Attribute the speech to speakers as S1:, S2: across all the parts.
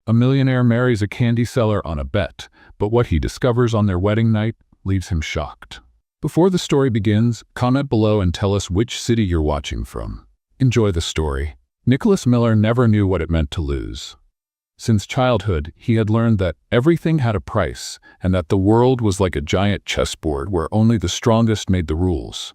S1: A millionaire marries a candy seller on a bet, but what he discovers on their wedding night leaves him shocked. Before the story begins, comment below and tell us which city you're watching from. Enjoy the story. Nicholas Miller never knew what it meant to lose. Since childhood, he had learned that everything had a price and that the world was like a giant chessboard where only the strongest made the rules.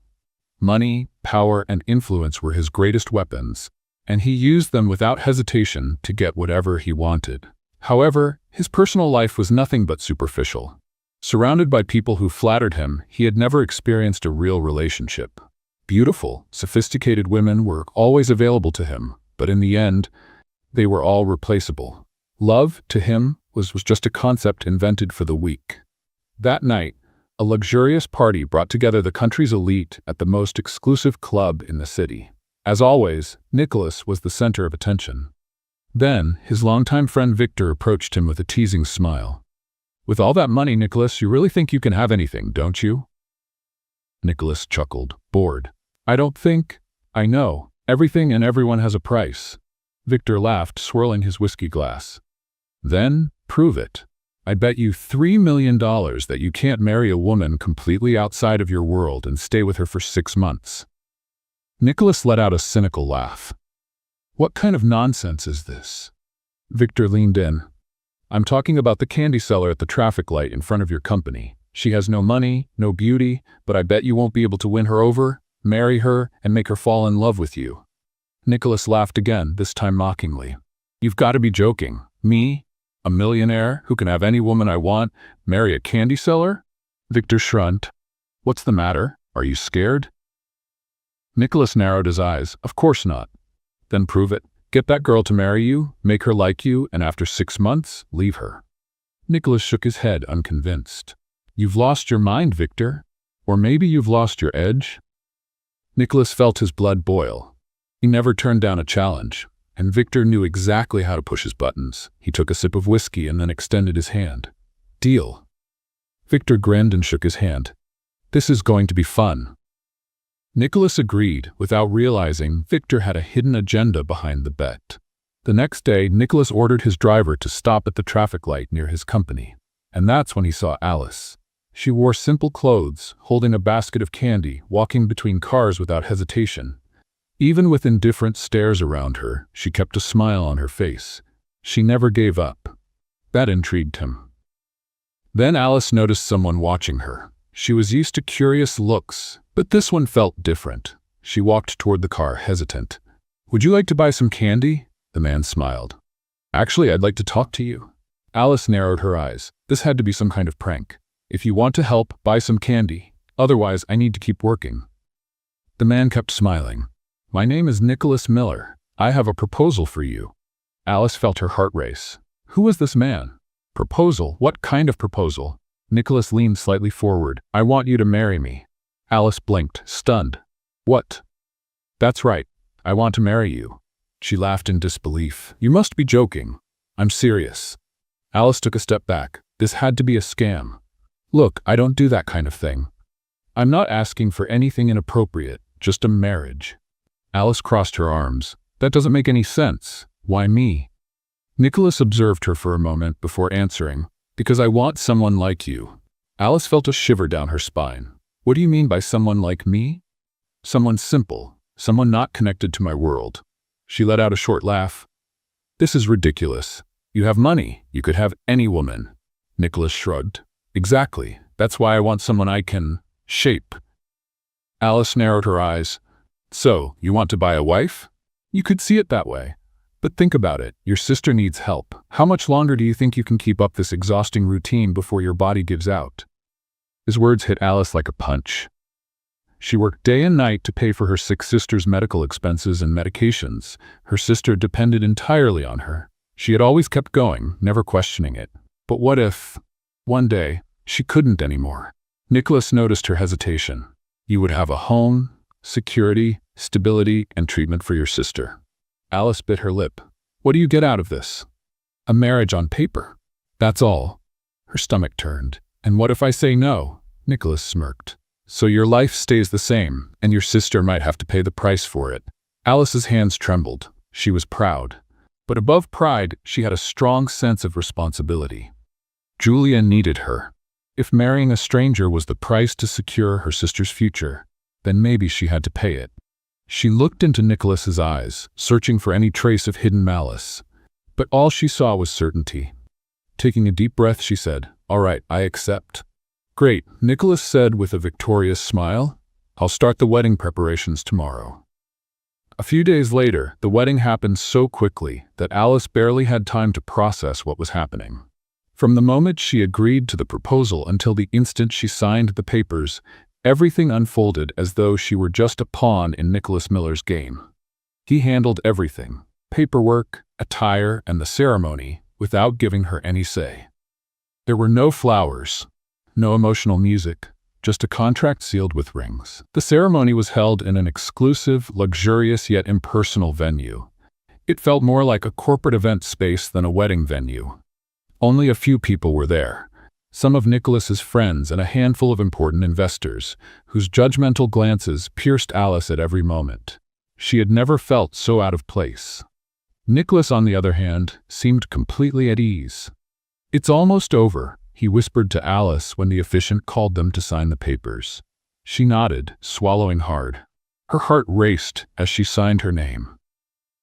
S1: Money, power, and influence were his greatest weapons, and he used them without hesitation to get whatever he wanted. However, his personal life was nothing but superficial. Surrounded by people who flattered him, he had never experienced a real relationship. Beautiful, sophisticated women were always available to him, but in the end, they were all replaceable. Love, to him, was just a concept invented for the weak. That night, a luxurious party brought together the country's elite at the most exclusive club in the city. As always, Nicholas was the center of attention. Then, his longtime friend Victor approached him with a teasing smile. "With all that money, Nicholas, you really think you can have anything, don't you?" Nicholas chuckled, bored. I know. Everything and everyone has a price." Victor laughed, swirling his whiskey glass. "Then, prove it. I bet you $3 million that you can't marry a woman completely outside of your world and stay with her for 6 months." Nicholas let out a cynical laugh. "What kind of nonsense is this?" Victor leaned in. "I'm talking about the candy seller at the traffic light in front of your company. She has no money, no beauty, but I bet you won't be able to win her over, marry her, and make her fall in love with you." Nicholas laughed again, this time mockingly. "You've got to be joking. Me? A millionaire who can have any woman I want, marry a candy seller?" Victor shrugged. "What's the matter? Are you scared?" Nicholas narrowed his eyes. "Of course not." "Then prove it. Get that girl to marry you, make her like you, and after 6 months, leave her." Nicholas shook his head, unconvinced. "You've lost your mind, Victor. Or maybe you've lost your edge?" Nicholas felt his blood boil. He never turned down a challenge, and Victor knew exactly how to push his buttons. He took a sip of whiskey and then extended his hand. "Deal." Victor grinned and shook his hand. "This is going to be fun." Nicholas agreed, without realizing Victor had a hidden agenda behind the bet. The next day, Nicholas ordered his driver to stop at the traffic light near his company. And that's when he saw Alice. She wore simple clothes, holding a basket of candy, walking between cars without hesitation. Even with indifferent stares around her, she kept a smile on her face. She never gave up. That intrigued him. Then Alice noticed someone watching her. She was used to curious looks, but this one felt different. She walked toward the car, hesitant. "Would you like to buy some candy?" The man smiled. "Actually, I'd like to talk to you." Alice narrowed her eyes. This had to be some kind of prank. "If you want to help, buy some candy. Otherwise, I need to keep working." The man kept smiling. "My name is Nicholas Miller. I have a proposal for you." Alice felt her heart race. Who was this man? Proposal? What kind of proposal? Nicholas leaned slightly forward. "I want you to marry me." Alice blinked, stunned. "What?" "That's right. I want to marry you." She laughed in disbelief. "You must be joking." "I'm serious." Alice took a step back. This had to be a scam. "Look, I don't do that kind of thing. I'm not asking for anything inappropriate, just a marriage." Alice crossed her arms. "That doesn't make any sense. Why me?" Nicholas observed her for a moment before answering. "Because I want someone like you." Alice felt a shiver down her spine. "What do you mean by someone like me?" "Someone simple, someone not connected to my world." She let out a short laugh. "This is ridiculous. You have money. You could have any woman." Nicholas shrugged. "Exactly. That's why I want someone I can shape." Alice narrowed her eyes. "So, you want to buy a wife?" "You could see it that way. But think about it. Your sister needs help. How much longer do you think you can keep up this exhausting routine before your body gives out?" His words hit Alice like a punch. She worked day and night to pay for her sick sister's medical expenses and medications. Her sister depended entirely on her. She had always kept going, never questioning it. But what if, one day, she couldn't anymore? Nicholas noticed her hesitation. "You would have a home, security, stability, and treatment for your sister." Alice bit her lip. "What do you get out of this?" "A marriage on paper. That's all." Her stomach turned. "And what if I say no?" Nicholas smirked. "So your life stays the same, and your sister might have to pay the price for it." Alice's hands trembled. She was proud. But above pride, she had a strong sense of responsibility. Julia needed her. If marrying a stranger was the price to secure her sister's future, then maybe she had to pay it. She looked into Nicholas's eyes, searching for any trace of hidden malice. But all she saw was certainty. Taking a deep breath, she said, "All right, I accept." "Great," Nicholas said with a victorious smile. "I'll start the wedding preparations tomorrow." A few days later, the wedding happened so quickly that Alice barely had time to process what was happening. From the moment she agreed to the proposal until the instant she signed the papers, everything unfolded as though she were just a pawn in Nicholas Miller's game. He handled everything, paperwork, attire, and the ceremony, without giving her any say. There were no flowers, no emotional music, just a contract sealed with rings. The ceremony was held in an exclusive, luxurious yet impersonal venue. It felt more like a corporate event space than a wedding venue. Only a few people were there, some of Nicholas's friends and a handful of important investors, whose judgmental glances pierced Alice at every moment. She had never felt so out of place. Nicholas, on the other hand, seemed completely at ease. "It's almost over," he whispered to Alice when the officiant called them to sign the papers. She nodded, swallowing hard. Her heart raced as she signed her name.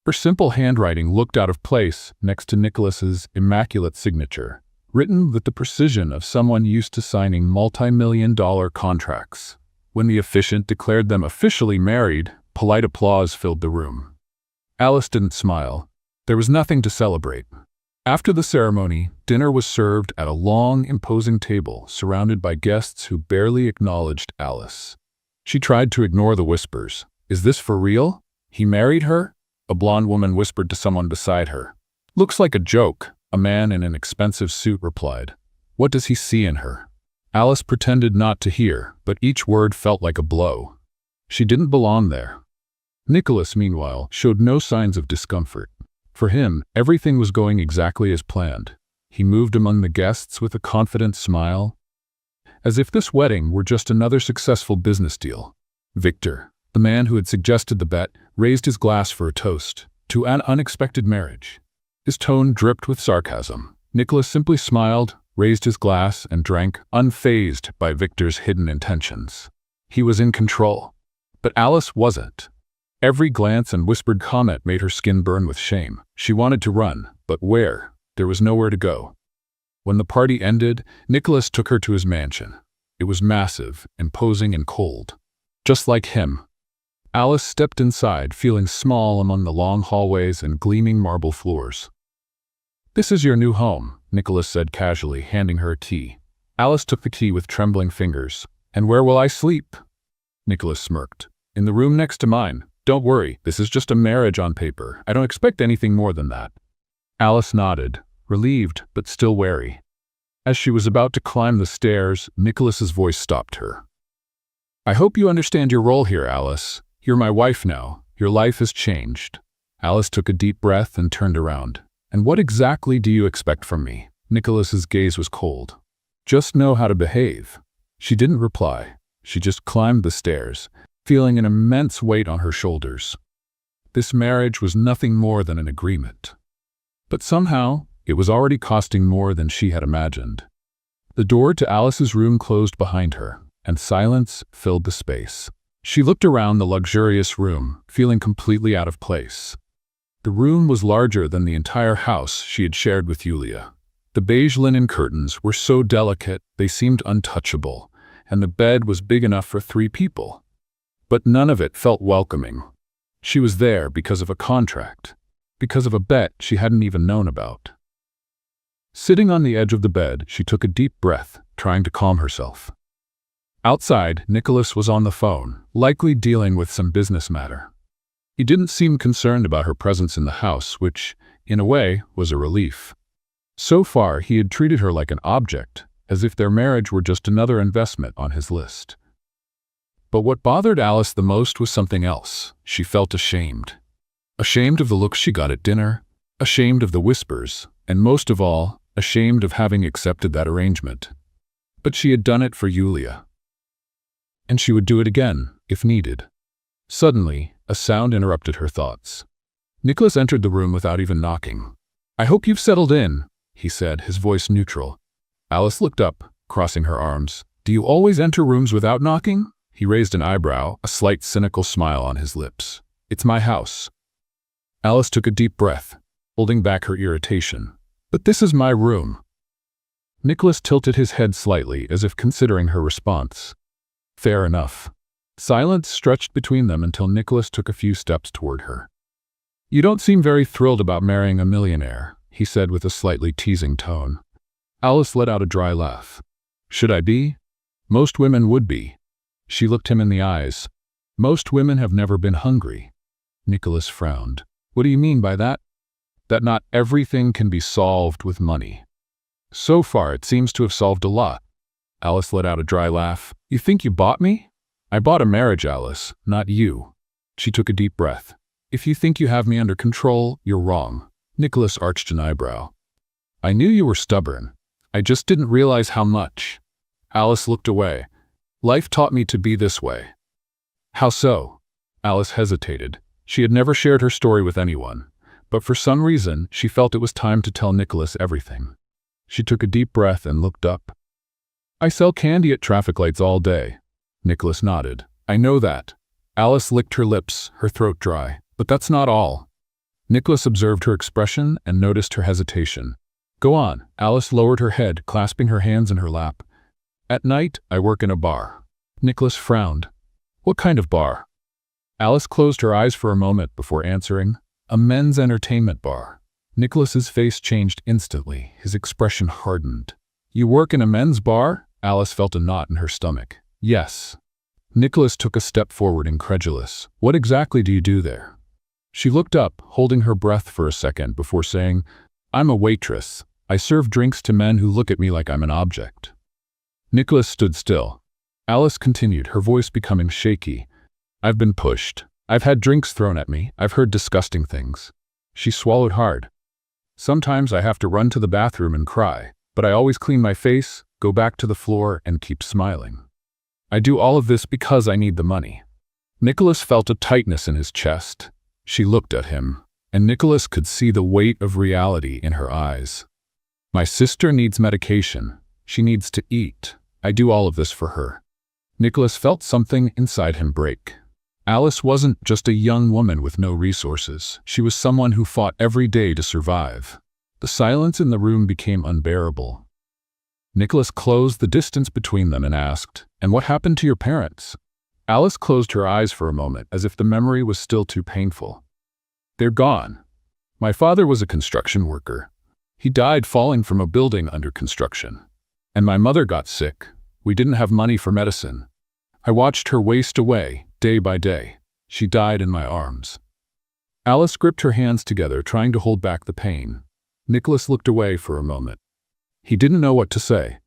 S1: Her simple handwriting looked out of place next to Nicholas's immaculate signature, written with the precision of someone used to signing multi-million-dollar contracts. When the officiant declared them officially married, polite applause filled the room. Alice didn't smile. There was nothing to celebrate. After the ceremony, dinner was served at a long, imposing table surrounded by guests who barely acknowledged Alice. She tried to ignore the whispers. "Is this for real? He married her?" A blonde woman whispered to someone beside her. "Looks like a joke," a man in an expensive suit replied. "What does he see in her?" Alice pretended not to hear, but each word felt like a blow. She didn't belong there. Nicholas, meanwhile, showed no signs of discomfort. For him, everything was going exactly as planned. He moved among the guests with a confident smile, as if this wedding were just another successful business deal. Victor, the man who had suggested the bet, raised his glass for a toast to an unexpected marriage. His tone dripped with sarcasm. Nicholas simply smiled, raised his glass, and drank, unfazed by Victor's hidden intentions. He was in control. But Alice wasn't. Every glance and whispered comment made her skin burn with shame. She wanted to run, but where? There was nowhere to go. When the party ended, Nicholas took her to his mansion. It was massive, imposing, and cold. Just like him. Alice stepped inside, feeling small among the long hallways and gleaming marble floors. "This is your new home," Nicholas said casually, handing her a key. Alice took the key with trembling fingers. "And where will I sleep?" Nicholas smirked. "In the room next to mine. Don't worry, this is just a marriage on paper. I don't expect anything more than that." Alice nodded, relieved but still wary. As she was about to climb the stairs, Nicholas's voice stopped her. "I hope you understand your role here, Alice. You're my wife now. Your life has changed." Alice took a deep breath and turned around. "And what exactly do you expect from me?" Nicholas's gaze was cold. "Just know how to behave." She didn't reply. She just climbed the stairs, feeling an immense weight on her shoulders. This marriage was nothing more than an agreement. But somehow, it was already costing more than she had imagined. The door to Alice's room closed behind her, and silence filled the space. She looked around the luxurious room, feeling completely out of place. The room was larger than the entire house she had shared with Julia. The beige linen curtains were so delicate they seemed untouchable, and the bed was big enough for 3 people. But none of it felt welcoming. She was there because of a contract, because of a bet she hadn't even known about. Sitting on the edge of the bed, she took a deep breath, trying to calm herself. Outside, Nicholas was on the phone, likely dealing with some business matter. He didn't seem concerned about her presence in the house, which, in a way, was a relief. So far, he had treated her like an object, as if their marriage were just another investment on his list. But what bothered Alice the most was something else. She felt ashamed. Ashamed of the looks she got at dinner, ashamed of the whispers, and most of all, ashamed of having accepted that arrangement. But she had done it for Julia. And she would do it again, if needed. Suddenly, a sound interrupted her thoughts. Nicholas entered the room without even knocking. "I hope you've settled in," he said, his voice neutral. Alice looked up, crossing her arms. "Do you always enter rooms without knocking?" He raised an eyebrow, a slight cynical smile on his lips. "It's my house." Alice took a deep breath, holding back her irritation. "But this is my room." Nicholas tilted his head slightly, as if considering her response. "Fair enough." Silence stretched between them until Nicholas took a few steps toward her. "You don't seem very thrilled about marrying a millionaire," he said with a slightly teasing tone. Alice let out a dry laugh. "Should I be? Most women would be." She looked him in the eyes. "Most women have never been hungry." Nicholas frowned. "What do you mean by that?" "That not everything can be solved with money." "So far, it seems to have solved a lot." Alice let out a dry laugh. "You think you bought me?" "I bought a marriage, Alice, not you." She took a deep breath. "If you think you have me under control, you're wrong." Nicholas arched an eyebrow. "I knew you were stubborn. I just didn't realize how much." Alice looked away. "Life taught me to be this way." "How so?" Alice hesitated. She had never shared her story with anyone, but for some reason, she felt it was time to tell Nicholas everything. She took a deep breath and looked up. "I sell candy at traffic lights all day." Nicholas nodded. "I know that." Alice licked her lips, her throat dry. "But that's not all." Nicholas observed her expression and noticed her hesitation. "Go on." Alice lowered her head, clasping her hands in her lap. "At night, I work in a bar." Nicholas frowned. "What kind of bar?" Alice closed her eyes for a moment before answering. "A men's entertainment bar." Nicholas's face changed instantly. His expression hardened. "You work in a men's bar?" Alice felt a knot in her stomach. "Yes." Nicholas took a step forward, incredulous. "What exactly do you do there?" She looked up, holding her breath for a second before saying, "I'm a waitress. I serve drinks to men who look at me like I'm an object." Nicholas stood still. Alice continued, her voice becoming shaky. "I've been pushed. I've had drinks thrown at me. I've heard disgusting things." She swallowed hard. "Sometimes I have to run to the bathroom and cry, but I always clean my face, go back to the floor, and keep smiling. I do all of this because I need the money." Nicholas felt a tightness in his chest. She looked at him, and Nicholas could see the weight of reality in her eyes. "My sister needs medication. She needs to eat. I do all of this for her." Nicholas felt something inside him break. Alice wasn't just a young woman with no resources. She was someone who fought every day to survive. The silence in the room became unbearable. Nicholas closed the distance between them and asked, "And what happened to your parents?" Alice closed her eyes for a moment, as if the memory was still too painful. "They're gone. My father was a construction worker. He died falling from a building under construction. And my mother got sick. We didn't have money for medicine. I watched her waste away, day by day. She died in my arms." Alice gripped her hands together, trying to hold back the pain. Nicholas looked away for a moment. He didn't know what to say.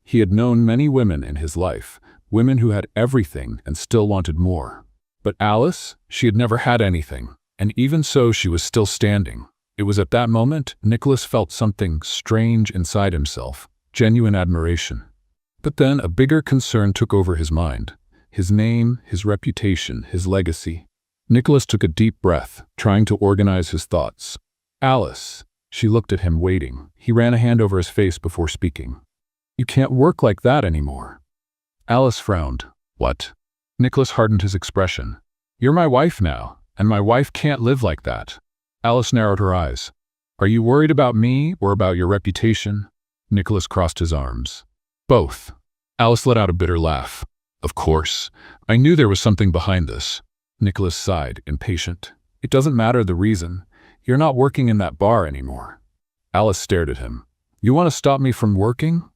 S1: He had known many women in his life, women who had everything and still wanted more. But Alice, she had never had anything, and even so she was still standing. It was at that moment Nicholas felt something strange inside himself, genuine admiration. But then a bigger concern took over his mind. His name, his reputation, his legacy. Nicholas took a deep breath, trying to organize his thoughts. "Alice." She looked at him, waiting. He ran a hand over his face before speaking. "You can't work like that anymore." Alice frowned. "What?" Nicholas hardened his expression. "You're my wife now, and my wife can't live like that." Alice narrowed her eyes. "Are you worried about me or about your reputation?" Nicholas crossed his arms. "Both." Alice let out a bitter laugh. "Of course. I knew there was something behind this." Nicholas sighed, impatient. "It doesn't matter the reason. You're not working in that bar anymore." Alice stared at him. "You want to stop me from working?"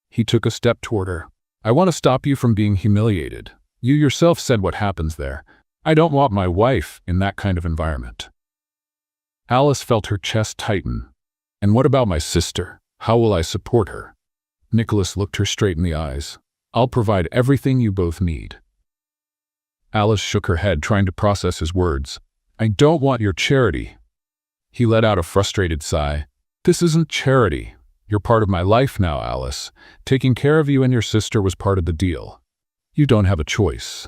S1: He took a step toward her. "I want to stop you from being humiliated. You yourself said what happens there. I don't want my wife in that kind of environment." Alice felt her chest tighten. "And what about my sister? How will I support her?" Nicholas looked her straight in the eyes. "I'll provide everything you both need." Alice shook her head, trying to process his words. "I don't want your charity." He let out a frustrated sigh. "This isn't charity. You're part of my life now, Alice. Taking care of you and your sister was part of the deal. You don't have a choice."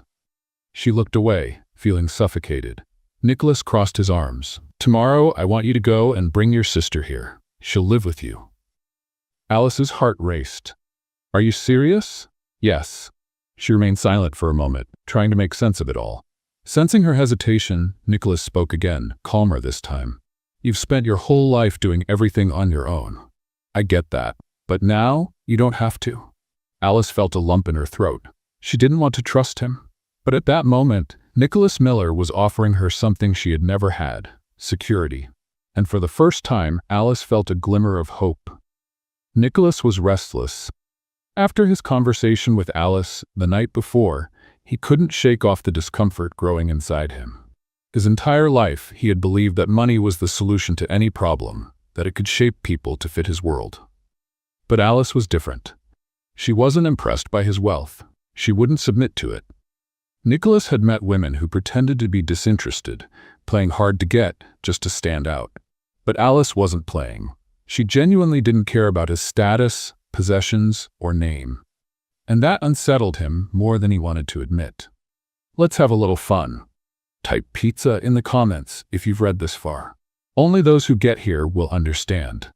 S1: She looked away, feeling suffocated. Nicholas crossed his arms. Tomorrow, I want you to go and bring your sister here. She'll live with you." Alice's heart raced. "Are you serious?" "Yes." She remained silent for a moment, trying to make sense of it all. Sensing her hesitation, Nicholas spoke again, calmer this time. "You've spent your whole life doing everything on your own. I get that. But now, you don't have to." Alice felt a lump in her throat. She didn't want to trust him. But at that moment, Nicholas Miller was offering her something she had never had: security. And for the first time, Alice felt a glimmer of hope. Nicholas was restless. After his conversation with Alice the night before, he couldn't shake off the discomfort growing inside him. His entire life, he had believed that money was the solution to any problem, that it could shape people to fit his world. But Alice was different. She wasn't impressed by his wealth. She wouldn't submit to it. Nicholas had met women who pretended to be disinterested, playing hard to get just to stand out. But Alice wasn't playing. She genuinely didn't care about his status, possessions, or name. And that unsettled him more than he wanted to admit. Let's have a little fun. Type pizza in the comments if you've read this far. Only those who get here will understand.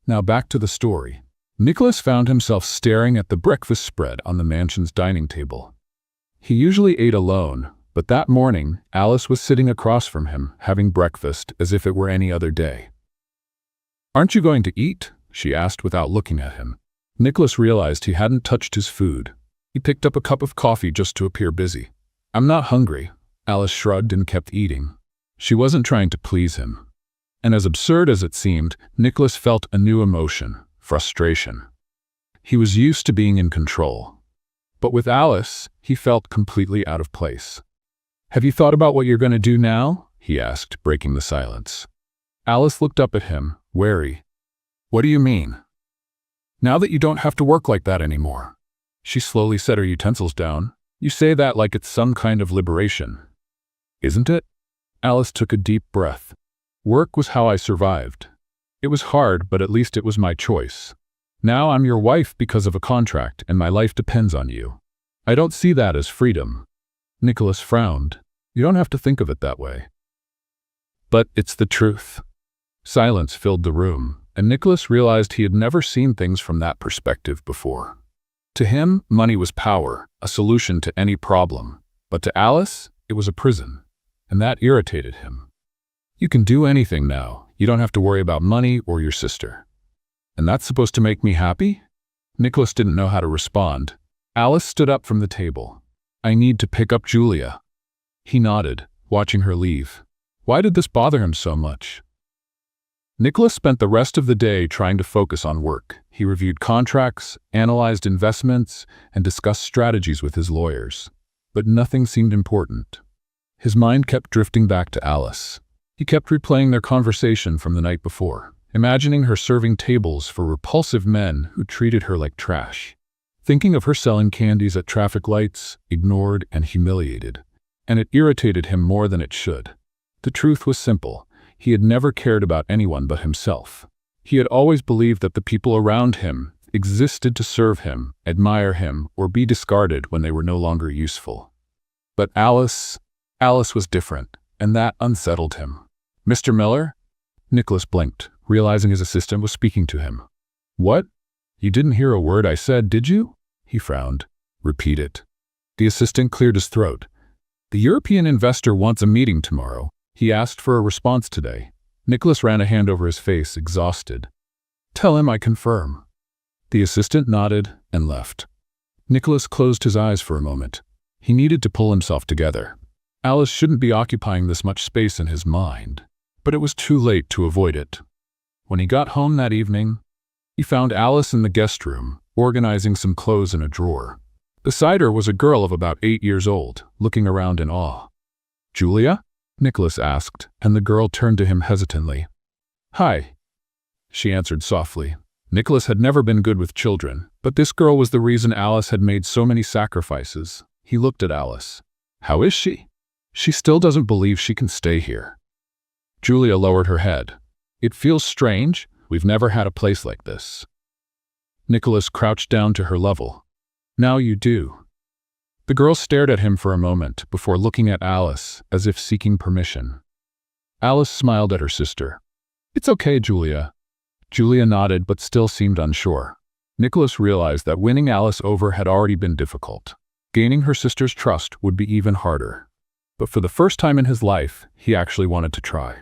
S1: Now back to the story. Nicholas found himself staring at the breakfast spread on the mansion's dining table. He usually ate alone, but that morning, Alice was sitting across from him, having breakfast as if it were any other day. "Aren't you going to eat?" she asked without looking at him. Nicholas realized he hadn't touched his food. He picked up a cup of coffee just to appear busy. "I'm not hungry." Alice shrugged and kept eating. She wasn't trying to please him. And as absurd as it seemed, Nicholas felt a new emotion: frustration. He was used to being in control. But with Alice, he felt completely out of place. "Have you thought about what you're going to do now?" he asked, breaking the silence. Alice looked up at him, wary. "What do you mean?" "Now that you don't have to work like that anymore." She slowly set her utensils down. "You say that like it's some kind of liberation. Isn't it?" Alice took a deep breath. "Work was how I survived. It was hard, but at least it was my choice. Now I'm your wife because of a contract, and my life depends on you. I don't see that as freedom." Nicholas frowned. "You don't have to think of it that way." "But it's the truth." Silence filled the room, and Nicholas realized he had never seen things from that perspective before. To him, money was power, a solution to any problem. But to Alice, it was a prison, and that irritated him. "You can do anything now. You don't have to worry about money or your sister." "And that's supposed to make me happy?" Nicholas didn't know how to respond. Alice stood up from the table. "I need to pick up Julia." He nodded, watching her leave. Why did this bother him so much? Nicholas spent the rest of the day trying to focus on work. He reviewed contracts, analyzed investments, and discussed strategies with his lawyers. But nothing seemed important. His mind kept drifting back to Alice. He kept replaying their conversation from the night before, imagining her serving tables for repulsive men who treated her like trash. Thinking of her selling candies at traffic lights, ignored and humiliated. And it irritated him more than it should. The truth was simple. He had never cared about anyone but himself. He had always believed that the people around him existed to serve him, admire him, or be discarded when they were no longer useful. But Alice was different, and that unsettled him. "Mr. Miller?" Nicholas blinked, realizing his assistant was speaking to him. "What? You didn't hear a word I said, did you?" He frowned. "Repeat it." The assistant cleared his throat. "The European investor wants a meeting tomorrow. He asked for a response today." Nicholas ran a hand over his face, exhausted. "Tell him I confirm." The assistant nodded and left. Nicholas closed his eyes for a moment. He needed to pull himself together. Alice shouldn't be occupying this much space in his mind. But it was too late to avoid it. When he got home that evening, he found Alice in the guest room, organizing some clothes in a drawer. Beside her was a girl of about 8 years old, looking around in awe. "Julia?" Nicholas asked, and the girl turned to him hesitantly. "Hi," she answered softly. Nicholas had never been good with children, but this girl was the reason Alice had made so many sacrifices. He looked at Alice. "How is she?" "She still doesn't believe she can stay here." Julia lowered her head. "It feels strange. We've never had a place like this." Nicholas crouched down to her level. "Now you do." The girl stared at him for a moment before looking at Alice as if seeking permission. Alice smiled at her sister. "It's okay, Julia." Julia nodded but still seemed unsure. Nicholas realized that winning Alice over had already been difficult. Gaining her sister's trust would be even harder. But for the first time in his life, he actually wanted to try.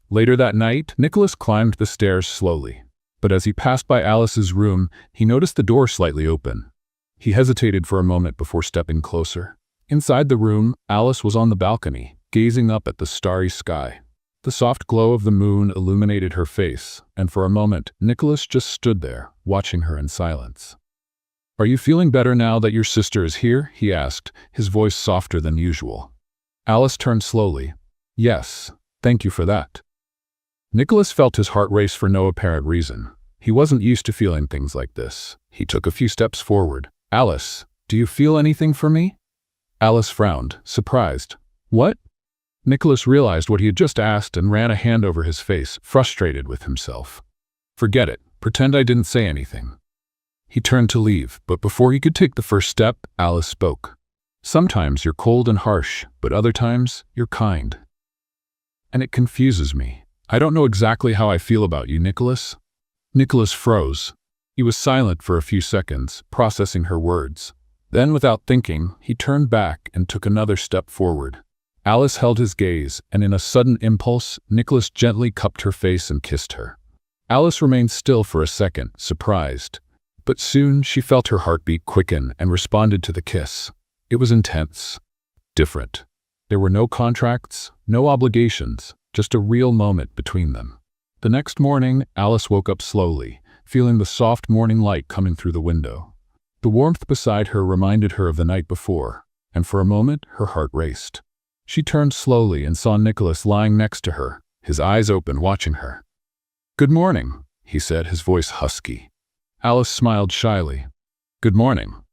S1: Later that night, Nicholas climbed the stairs slowly. But as he passed by Alice's room, he noticed the door slightly open. He hesitated for a moment before stepping closer. Inside the room, Alice was on the balcony, gazing up at the starry sky. The soft glow of the moon illuminated her face, and for a moment, Nicholas just stood there, watching her in silence. "Are you feeling better now that your sister is here?" he asked, his voice softer than usual. Alice turned slowly. "Yes, thank you for that." Nicholas felt his heart race for no apparent reason. He wasn't used to feeling things like this. He took a few steps forward. "Alice, do you feel anything for me?" Alice frowned, surprised. "What?" Nicholas realized what he had just asked and ran a hand over his face, frustrated with himself. "Forget it. Pretend I didn't say anything." He turned to leave, but before he could take the first step, Alice spoke. "Sometimes you're cold and harsh, but other times you're kind. And it confuses me. I don't know exactly how I feel about you, Nicholas." Nicholas froze. He was silent for a few seconds, processing her words. Then, without thinking, he turned back and took another step forward. Alice held his gaze, and in a sudden impulse, Nicholas gently cupped her face and kissed her. Alice remained still for a second, surprised. But soon she felt her heartbeat quicken and responded to the kiss. It was intense. Different. There were no contracts, no obligations, just a real moment between them. The next morning, Alice woke up slowly, feeling the soft morning light coming through the window. The warmth beside her reminded her of the night before, and for a moment her heart raced. She turned slowly and saw Nicholas lying next to her, his eyes open, watching her. "Good morning," he said, his voice husky. Alice smiled shyly. "Good morning."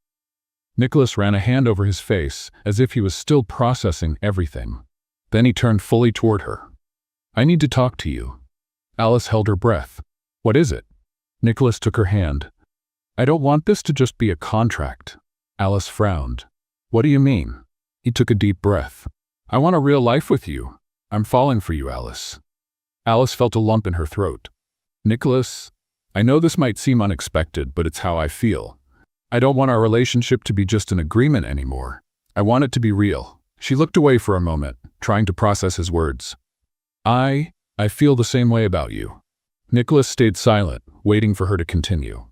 S1: Nicholas ran a hand over his face, as if he was still processing everything. Then he turned fully toward her. "I need to talk to you." Alice held her breath. "What is it?" Nicholas took her hand. "I don't want this to just be a contract." Alice frowned. "What do you mean?" He took a deep breath. "I want a real life with you. I'm falling for you, Alice." Alice felt a lump in her throat. "Nicholas, I know this might seem unexpected, but it's how I feel. I don't want our relationship to be just an agreement anymore. I want it to be real." She looked away for a moment, trying to process his words. I feel the same way about you." Nicholas stayed silent, waiting for her to continue.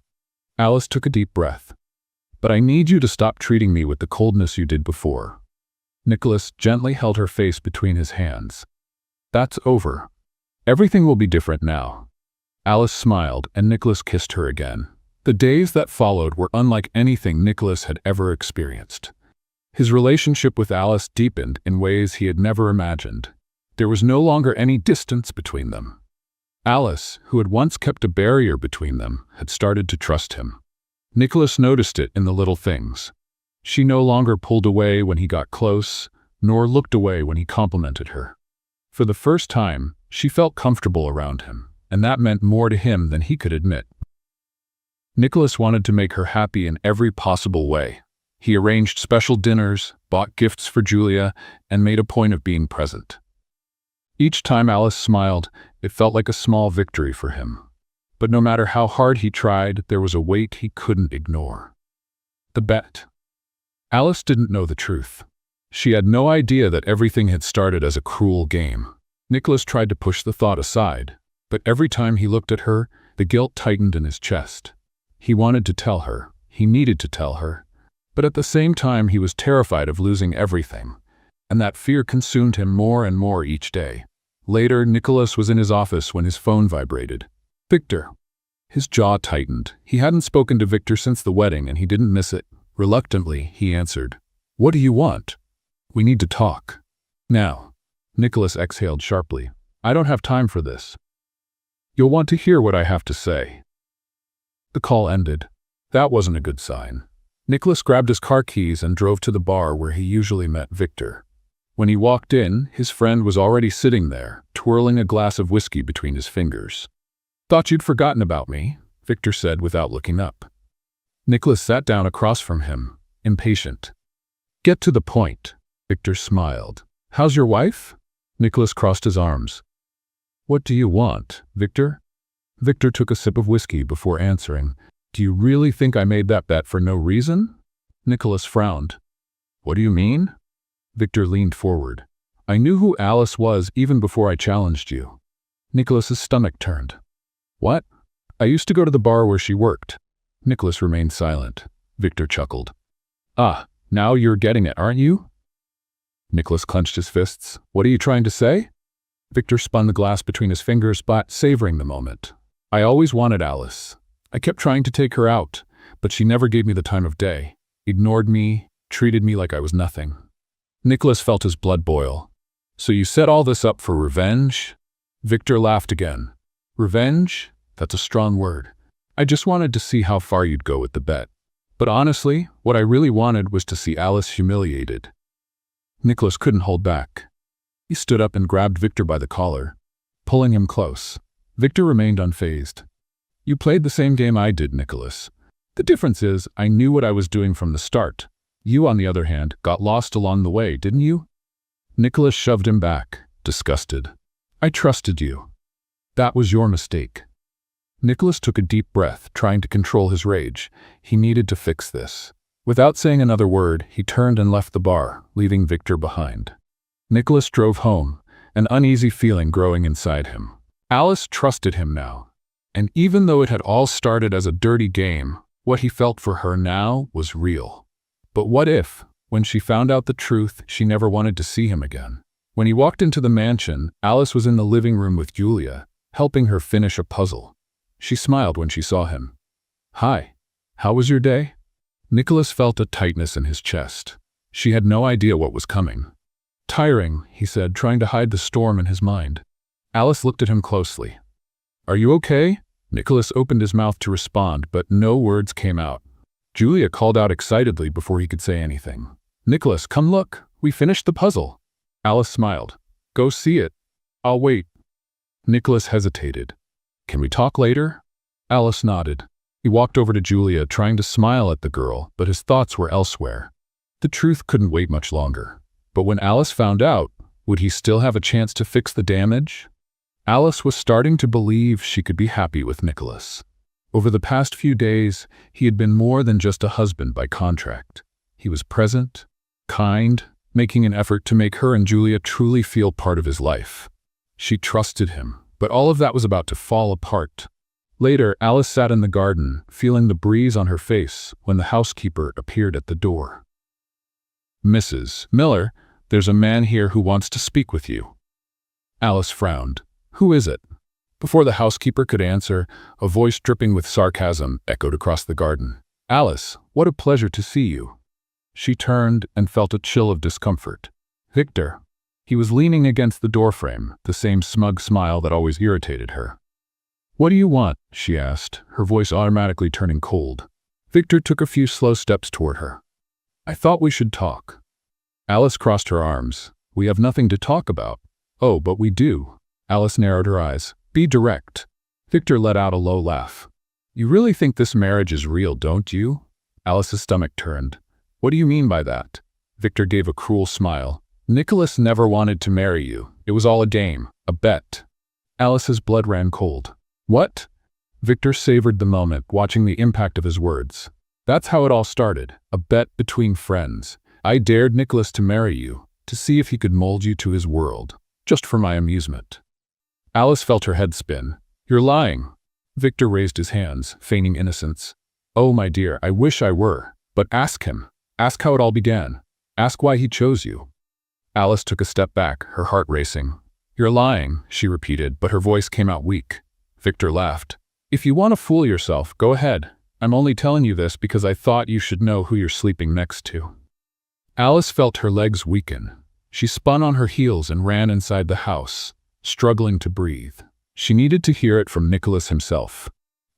S1: Alice took a deep breath. "But I need you to stop treating me with the coldness you did before." Nicholas gently held her face between his hands. "That's over. Everything will be different now." Alice smiled, and Nicholas kissed her again. The days that followed were unlike anything Nicholas had ever experienced. His relationship with Alice deepened in ways he had never imagined. There was no longer any distance between them. Alice, who had once kept a barrier between them, had started to trust him. Nicholas noticed it in the little things. She no longer pulled away when he got close, nor looked away when he complimented her. For the first time, she felt comfortable around him, and that meant more to him than he could admit. Nicholas wanted to make her happy in every possible way. He arranged special dinners, bought gifts for Julia, and made a point of being present. Each time Alice smiled, it felt like a small victory for him. But no matter how hard he tried, there was a weight he couldn't ignore. The bet. Alice didn't know the truth. She had no idea that everything had started as a cruel game. Nicholas tried to push the thought aside, but every time he looked at her, the guilt tightened in his chest. He wanted to tell her, he needed to tell her, but at the same time he was terrified of losing everything, and that fear consumed him more and more each day. Later, Nicholas was in his office when his phone vibrated. "Victor." His jaw tightened. He hadn't spoken to Victor since the wedding, and he didn't miss it. Reluctantly, he answered. "What do you want?" "We need to talk." "Now." Nicholas exhaled sharply. "I don't have time for this." "You'll want to hear what I have to say." The call ended. That wasn't a good sign. Nicholas grabbed his car keys and drove to the bar where he usually met Victor. When he walked in, his friend was already sitting there, twirling a glass of whiskey between his fingers. "Thought you'd forgotten about me," Victor said without looking up. Nicholas sat down across from him, impatient. "Get to the point," Victor smiled. "How's your wife?" Nicholas crossed his arms. What do you want, Victor? Victor took a sip of whiskey before answering. Do you really think I made that bet for no reason? Nicholas frowned. What do you mean? Victor leaned forward. I knew who Alice was even before I challenged you. Nicholas's stomach turned. What? I used to go to the bar where she worked. Nicholas remained silent. Victor chuckled. Ah, now you're getting it, aren't you? Nicholas clenched his fists. What are you trying to say? Victor spun the glass between his fingers, but savoring the moment. I always wanted Alice. I kept trying to take her out, but she never gave me the time of day. Ignored me, treated me like I was nothing. Nicholas felt his blood boil. So you set all this up for revenge? Victor laughed again. Revenge? That's a strong word. I just wanted to see how far you'd go with the bet. But honestly, what I really wanted was to see Alice humiliated. Nicholas couldn't hold back. He stood up and grabbed Victor by the collar, pulling him close. Victor remained unfazed. You played the same game I did, Nicholas. The difference is, I knew what I was doing from the start. You, on the other hand, got lost along the way, didn't you? Nicholas shoved him back, disgusted. I trusted you. That was your mistake. Nicholas took a deep breath, trying to control his rage. He needed to fix this. Without saying another word, he turned and left the bar, leaving Victor behind. Nicholas drove home, an uneasy feeling growing inside him. Alice trusted him now. And even though it had all started as a dirty game, what he felt for her now was real. But what if, when she found out the truth, she never wanted to see him again? When he walked into the mansion, Alice was in the living room with Julia, helping her finish a puzzle. She smiled when she saw him. Hi, how was your day? Nicholas felt a tightness in his chest. She had no idea what was coming. Tiring, he said, trying to hide the storm in his mind. Alice looked at him closely. Are you okay? Nicholas opened his mouth to respond, but no words came out. Julia called out excitedly before he could say anything. Nicholas, come look. We finished the puzzle. Alice smiled. Go see it. I'll wait. Nicholas hesitated. Can we talk later? Alice nodded. He walked over to Julia, trying to smile at the girl, but his thoughts were elsewhere. The truth couldn't wait much longer. But when Alice found out, would he still have a chance to fix the damage? Alice was starting to believe she could be happy with Nicholas. Over the past few days, he had been more than just a husband by contract. He was present, kind, making an effort to make her and Julia truly feel part of his life. She trusted him, but all of that was about to fall apart. Later, Alice sat in the garden, feeling the breeze on her face, when the housekeeper appeared at the door. Mrs. Miller, there's a man here who wants to speak with you. Alice frowned. Who is it? Before the housekeeper could answer, a voice dripping with sarcasm echoed across the garden. Alice, what a pleasure to see you. She turned and felt a chill of discomfort. Victor. He was leaning against the doorframe, the same smug smile that always irritated her. What do you want? She asked, her voice automatically turning cold. Victor took a few slow steps toward her. I thought we should talk. Alice crossed her arms. We have nothing to talk about. Oh, but we do. Alice narrowed her eyes. Be direct. Victor let out a low laugh. You really think this marriage is real, don't you? Alice's stomach turned. What do you mean by that? Victor gave a cruel smile. Nicholas never wanted to marry you. It was all a game, a bet. Alice's blood ran cold. What? Victor savored the moment, watching the impact of his words. That's how it all started, a bet between friends. I dared Nicholas to marry you, to see if he could mold you to his world, just for my amusement. Alice felt her head spin. You're lying. Victor raised his hands, feigning innocence. Oh, my dear, I wish I were. But ask him. Ask how it all began. Ask why he chose you. Alice took a step back, her heart racing. You're lying, she repeated, but her voice came out weak. Victor laughed. If you want to fool yourself, go ahead. I'm only telling you this because I thought you should know who you're sleeping next to. Alice felt her legs weaken. She spun on her heels and ran inside the house, struggling to breathe. She needed to hear it from Nicholas himself.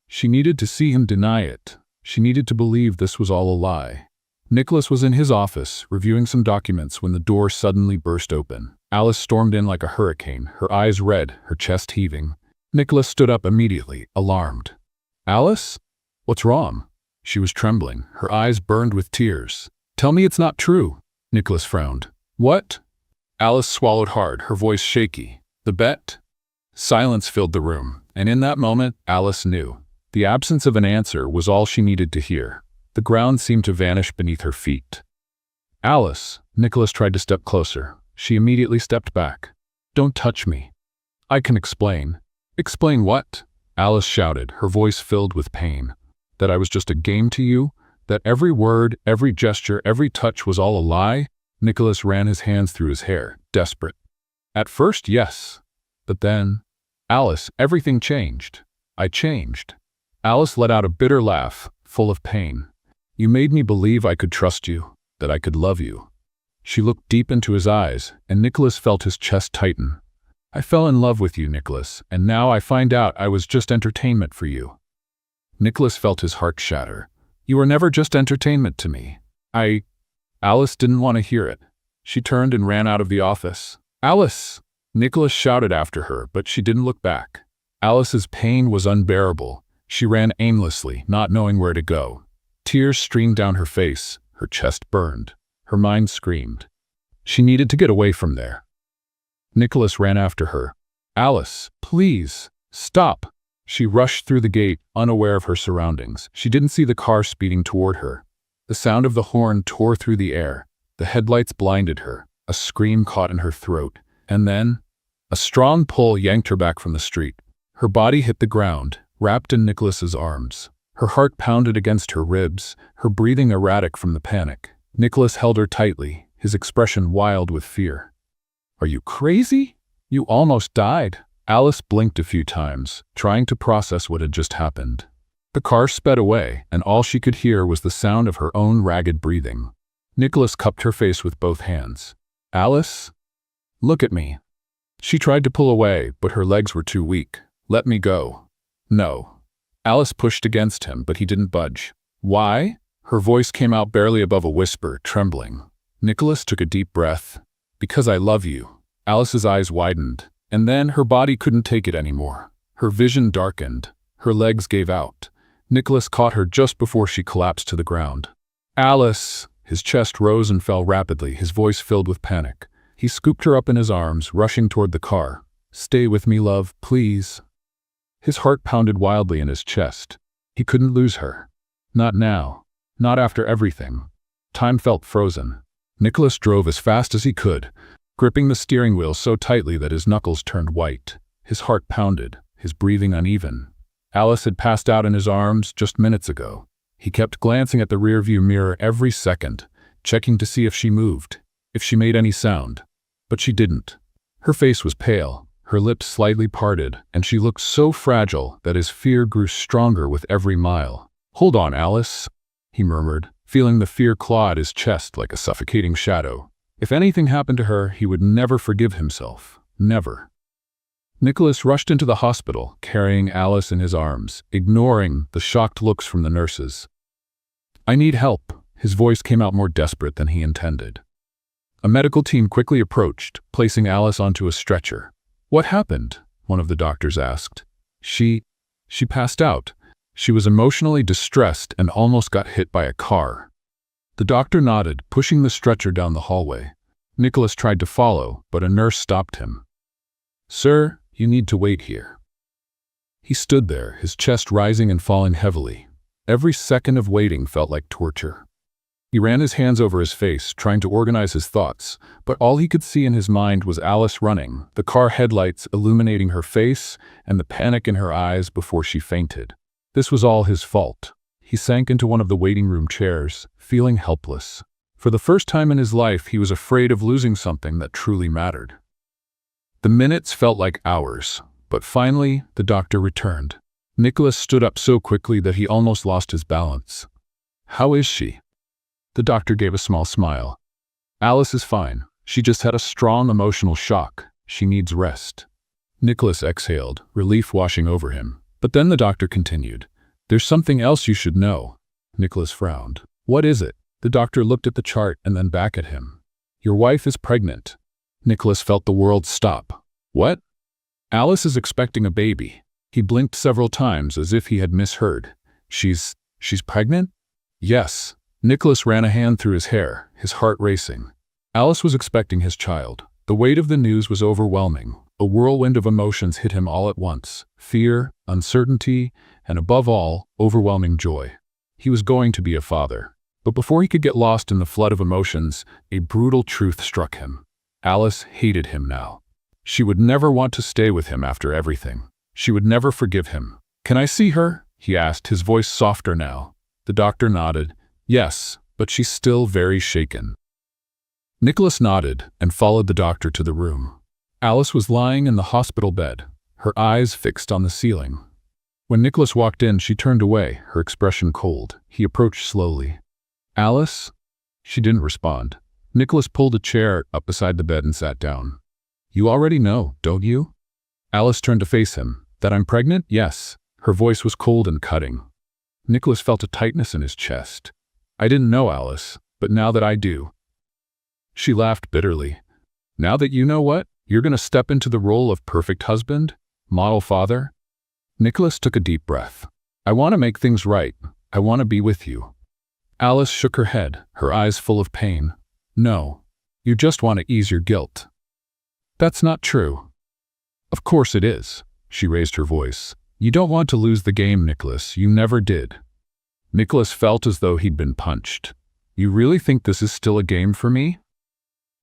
S1: She needed to see him deny it. She needed to believe this was all a lie. Nicholas was in his office, reviewing some documents when the door suddenly burst open. Alice stormed in like a hurricane, her eyes red, her chest heaving. Nicholas stood up immediately, alarmed. Alice? What's wrong? She was trembling, her eyes burned with tears. Tell me it's not true. Nicholas frowned. What? Alice swallowed hard, her voice shaky. The bet? Silence filled the room, and in that moment, Alice knew. The absence of an answer was all she needed to hear. The ground seemed to vanish beneath her feet. Alice, Nicholas tried to step closer. She immediately stepped back. Don't touch me. I can explain. Explain what? Alice shouted, her voice filled with pain. That I was just a game to you? That every word, every gesture, every touch was all a lie? Nicholas ran his hands through his hair, desperate. At first, yes. But then, Alice, everything changed. I changed. Alice let out a bitter laugh, full of pain. You made me believe I could trust you, that I could love you. She looked deep into his eyes, and Nicholas felt his chest tighten. I fell in love with you, Nicholas, and now I find out I was just entertainment for you. Nicholas felt his heart shatter. You were never just entertainment to me. Alice didn't want to hear it. She turned and ran out of the office. Alice! Nicholas shouted after her, but she didn't look back. Alice's pain was unbearable. She ran aimlessly, not knowing where to go. Tears streamed down her face. Her chest burned. Her mind screamed. She needed to get away from there. Nicholas ran after her. Alice, please, stop. She rushed through the gate, unaware of her surroundings. She didn't see the car speeding toward her. The sound of the horn tore through the air. The headlights blinded her. A scream caught in her throat. And then, a strong pull yanked her back from the street. Her body hit the ground, wrapped in Nicholas's arms. Her heart pounded against her ribs, her breathing erratic from the panic. Nicholas held her tightly, his expression wild with fear. Are you crazy? You almost died. Alice blinked a few times, trying to process what had just happened. The car sped away, and all she could hear was the sound of her own ragged breathing. Nicholas cupped her face with both hands. Alice? Look at me. She tried to pull away, but her legs were too weak. Let me go. No. Alice pushed against him, but he didn't budge. Why? Her voice came out barely above a whisper, trembling. Nicholas took a deep breath. Because I love you. Alice's eyes widened, and then her body couldn't take it anymore. Her vision darkened. Her legs gave out. Nicholas caught her just before she collapsed to the ground. Alice! His chest rose and fell rapidly, his voice filled with panic. He scooped her up in his arms, rushing toward the car. Stay with me, love, please. His heart pounded wildly in his chest. He couldn't lose her. Not now. Not after everything. Time felt frozen. Nicholas drove as fast as he could, gripping the steering wheel so tightly that his knuckles turned white. His heart pounded, his breathing uneven. Alice had passed out in his arms just minutes ago. He kept glancing at the rearview mirror every second, checking to see if she moved, if she made any sound. But she didn't. Her face was pale, her lips slightly parted, and she looked so fragile that his fear grew stronger with every mile. Hold on, Alice, he murmured, feeling the fear claw at his chest like a suffocating shadow. If anything happened to her, he would never forgive himself. Never. Nicholas rushed into the hospital, carrying Alice in his arms, ignoring the shocked looks from the nurses. I need help. His voice came out more desperate than he intended. A medical team quickly approached, placing Alice onto a stretcher. What happened? One of the doctors asked. She passed out. She was emotionally distressed and almost got hit by a car. The doctor nodded, pushing the stretcher down the hallway. Nicholas tried to follow, but a nurse stopped him. Sir, you need to wait here. He stood there, his chest rising and falling heavily. Every second of waiting felt like torture. He ran his hands over his face, trying to organize his thoughts, but all he could see in his mind was Alice running, the car headlights illuminating her face, and the panic in her eyes before she fainted. This was all his fault. He sank into one of the waiting room chairs, feeling helpless. For the first time in his life, he was afraid of losing something that truly mattered. The minutes felt like hours, but finally, the doctor returned. Nicholas stood up so quickly that he almost lost his balance. How is she? The doctor gave a small smile. Alice is fine. She just had a strong emotional shock. She needs rest. Nicholas exhaled, relief washing over him. But then the doctor continued. There's something else you should know. Nicholas frowned. What is it? The doctor looked at the chart and then back at him. Your wife is pregnant. Nicholas felt the world stop. What? Alice is expecting a baby. He blinked several times as if he had misheard. She's pregnant? Yes. Nicholas ran a hand through his hair, his heart racing. Alice was expecting his child. The weight of the news was overwhelming. A whirlwind of emotions hit him all at once: fear, uncertainty, and above all, overwhelming joy. He was going to be a father. But before he could get lost in the flood of emotions, a brutal truth struck him. Alice hated him now. She would never want to stay with him after everything. She would never forgive him. "Can I see her?" he asked, his voice softer now. The doctor nodded. "Yes, but she's still very shaken." Nicholas nodded and followed the doctor to the room. Alice was lying in the hospital bed, her eyes fixed on the ceiling. When Nicholas walked in, she turned away, her expression cold. He approached slowly. "Alice?" She didn't respond. Nicholas pulled a chair up beside the bed and sat down. "You already know, don't you?" Alice turned to face him. "That I'm pregnant? Yes." Her voice was cold and cutting. Nicholas felt a tightness in his chest. "I didn't know, Alice, but now that I do." She laughed bitterly. "Now that you know what? You're going to step into the role of perfect husband? Model father?" Nicholas took a deep breath. "I want to make things right. I want to be with you." Alice shook her head, her eyes full of pain. "No. You just want to ease your guilt." "That's not true." "Of course it is." She raised her voice. "You don't want to lose the game, Nicholas. You never did." Nicholas felt as though he'd been punched. "You really think this is still a game for me?"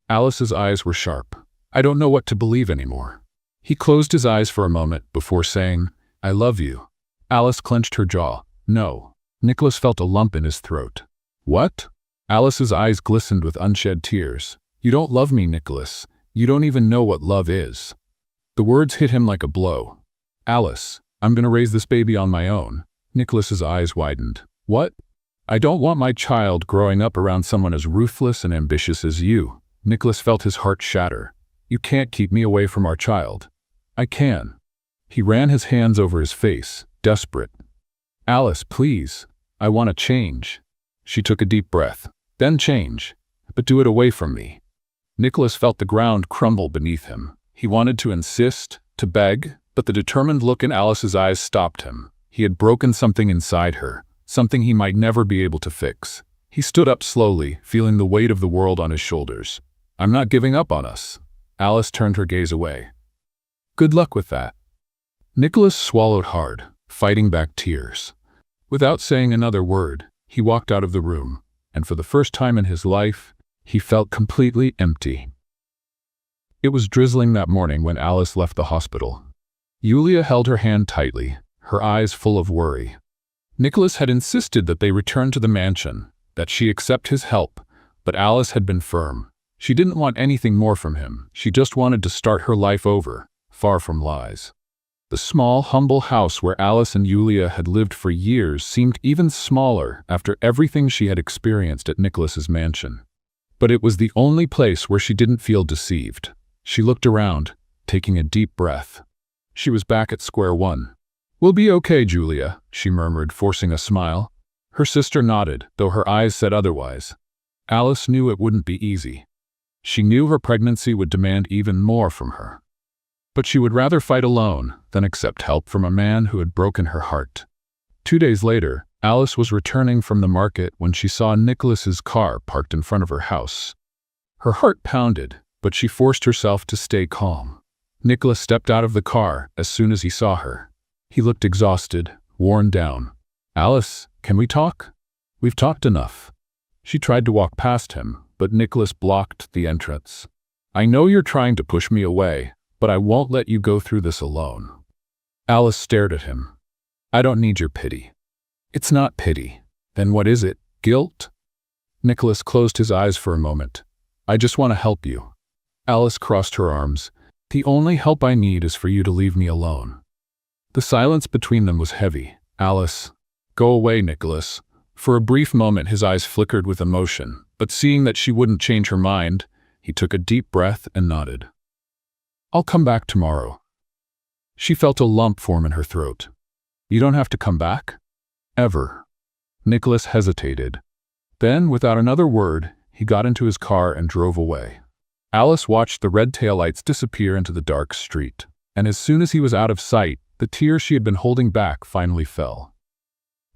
S1: Alice's eyes were sharp. "I don't know what to believe anymore." He closed his eyes for a moment before saying, "I love you." Alice clenched her jaw. "No." Nicholas felt a lump in his throat. "What?" Alice's eyes glistened with unshed tears. "You don't love me, Nicholas. You don't even know what love is." The words hit him like a blow. "Alice, I'm going to raise this baby on my own." Nicholas's eyes widened. "What?" "I don't want my child growing up around someone as ruthless and ambitious as you." Nicholas felt his heart shatter. "You can't keep me away from our child." "I can." He ran his hands over his face, desperate. "Alice, please. I want to change." She took a deep breath. "Then change. But do it away from me." Nicholas felt the ground crumble beneath him. He wanted to insist, to beg, but the determined look in Alice's eyes stopped him. He had broken something inside her, something he might never be able to fix. He stood up slowly, feeling the weight of the world on his shoulders. "I'm not giving up on us." Alice turned her gaze away. "Good luck with that." Nicholas swallowed hard, fighting back tears. Without saying another word, he walked out of the room, and for the first time in his life, he felt completely empty. It was drizzling that morning when Alice left the hospital. Yulia held her hand tightly, her eyes full of worry. Nicholas had insisted that they return to the mansion, that she accept his help, but Alice had been firm. She didn't want anything more from him. She just wanted to start her life over, far from lies. The small, humble house where Alice and Yulia had lived for years seemed even smaller after everything she had experienced at Nicholas's mansion. But it was the only place where she didn't feel deceived. She looked around, taking a deep breath. She was back at square one. "We'll be okay, Julia," she murmured, forcing a smile. Her sister nodded, though her eyes said otherwise. Alice knew it wouldn't be easy. She knew her pregnancy would demand even more from her. But she would rather fight alone than accept help from a man who had broken her heart. 2 days later, Alice was returning from the market when she saw Nicholas's car parked in front of her house. Her heart pounded, but she forced herself to stay calm. Nicholas stepped out of the car as soon as he saw her. He looked exhausted, worn down. "Alice, can we talk?" "We've talked enough." She tried to walk past him, but Nicholas blocked the entrance. "I know you're trying to push me away, but I won't let you go through this alone." Alice stared at him. "I don't need your pity." "It's not pity. Then what is it? Guilt?" Nicholas closed his eyes for a moment. "I just want to help you." Alice crossed her arms. "The only help I need is for you to leave me alone." The silence between them was heavy. "Alice." "Go away, Nicholas." For a brief moment his eyes flickered with emotion, but seeing that she wouldn't change her mind, he took a deep breath and nodded. "I'll come back tomorrow." She felt a lump form in her throat. "You don't have to come back?" "Ever." Nicholas hesitated. Then, without another word, he got into his car and drove away. Alice watched the red taillights disappear into the dark street, and as soon as he was out of sight, the tears she had been holding back finally fell.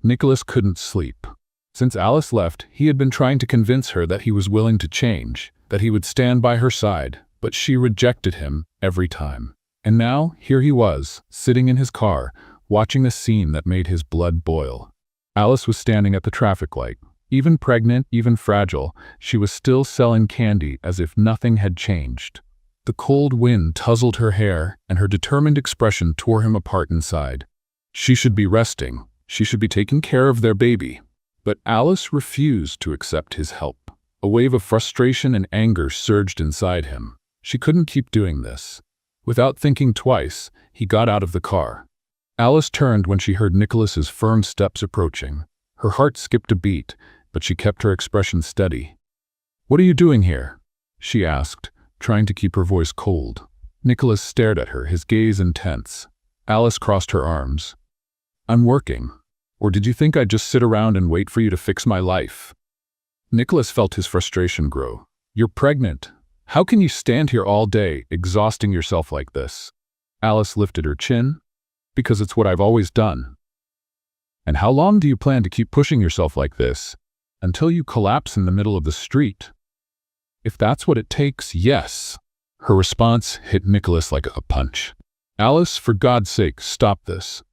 S1: Nicholas couldn't sleep. Since Alice left, he had been trying to convince her that he was willing to change, that he would stand by her side, but she rejected him every time. And now, here he was, sitting in his car, watching a scene that made his blood boil. Alice was standing at the traffic light. Even pregnant, even fragile, she was still selling candy as if nothing had changed. The cold wind tousled her hair, and her determined expression tore him apart inside. She should be resting. She should be taking care of their baby. But Alice refused to accept his help. A wave of frustration and anger surged inside him. She couldn't keep doing this. Without thinking twice, he got out of the car. Alice turned when she heard Nicholas's firm steps approaching. Her heart skipped a beat, but she kept her expression steady. "What are you doing here?" she asked, trying to keep her voice cold. Nicholas stared at her, his gaze intense. Alice crossed her arms. "I'm working. Or did you think I'd just sit around and wait for you to fix my life?" Nicholas felt his frustration grow. "You're pregnant. How can you stand here all day, exhausting yourself like this?" Alice lifted her chin. "Because it's what I've always done." "And how long do you plan to keep pushing yourself like this? Until you collapse in the middle of the street?" "If that's what it takes, yes." Her response hit Nicholas like a punch. "Alice, for God's sake, stop this."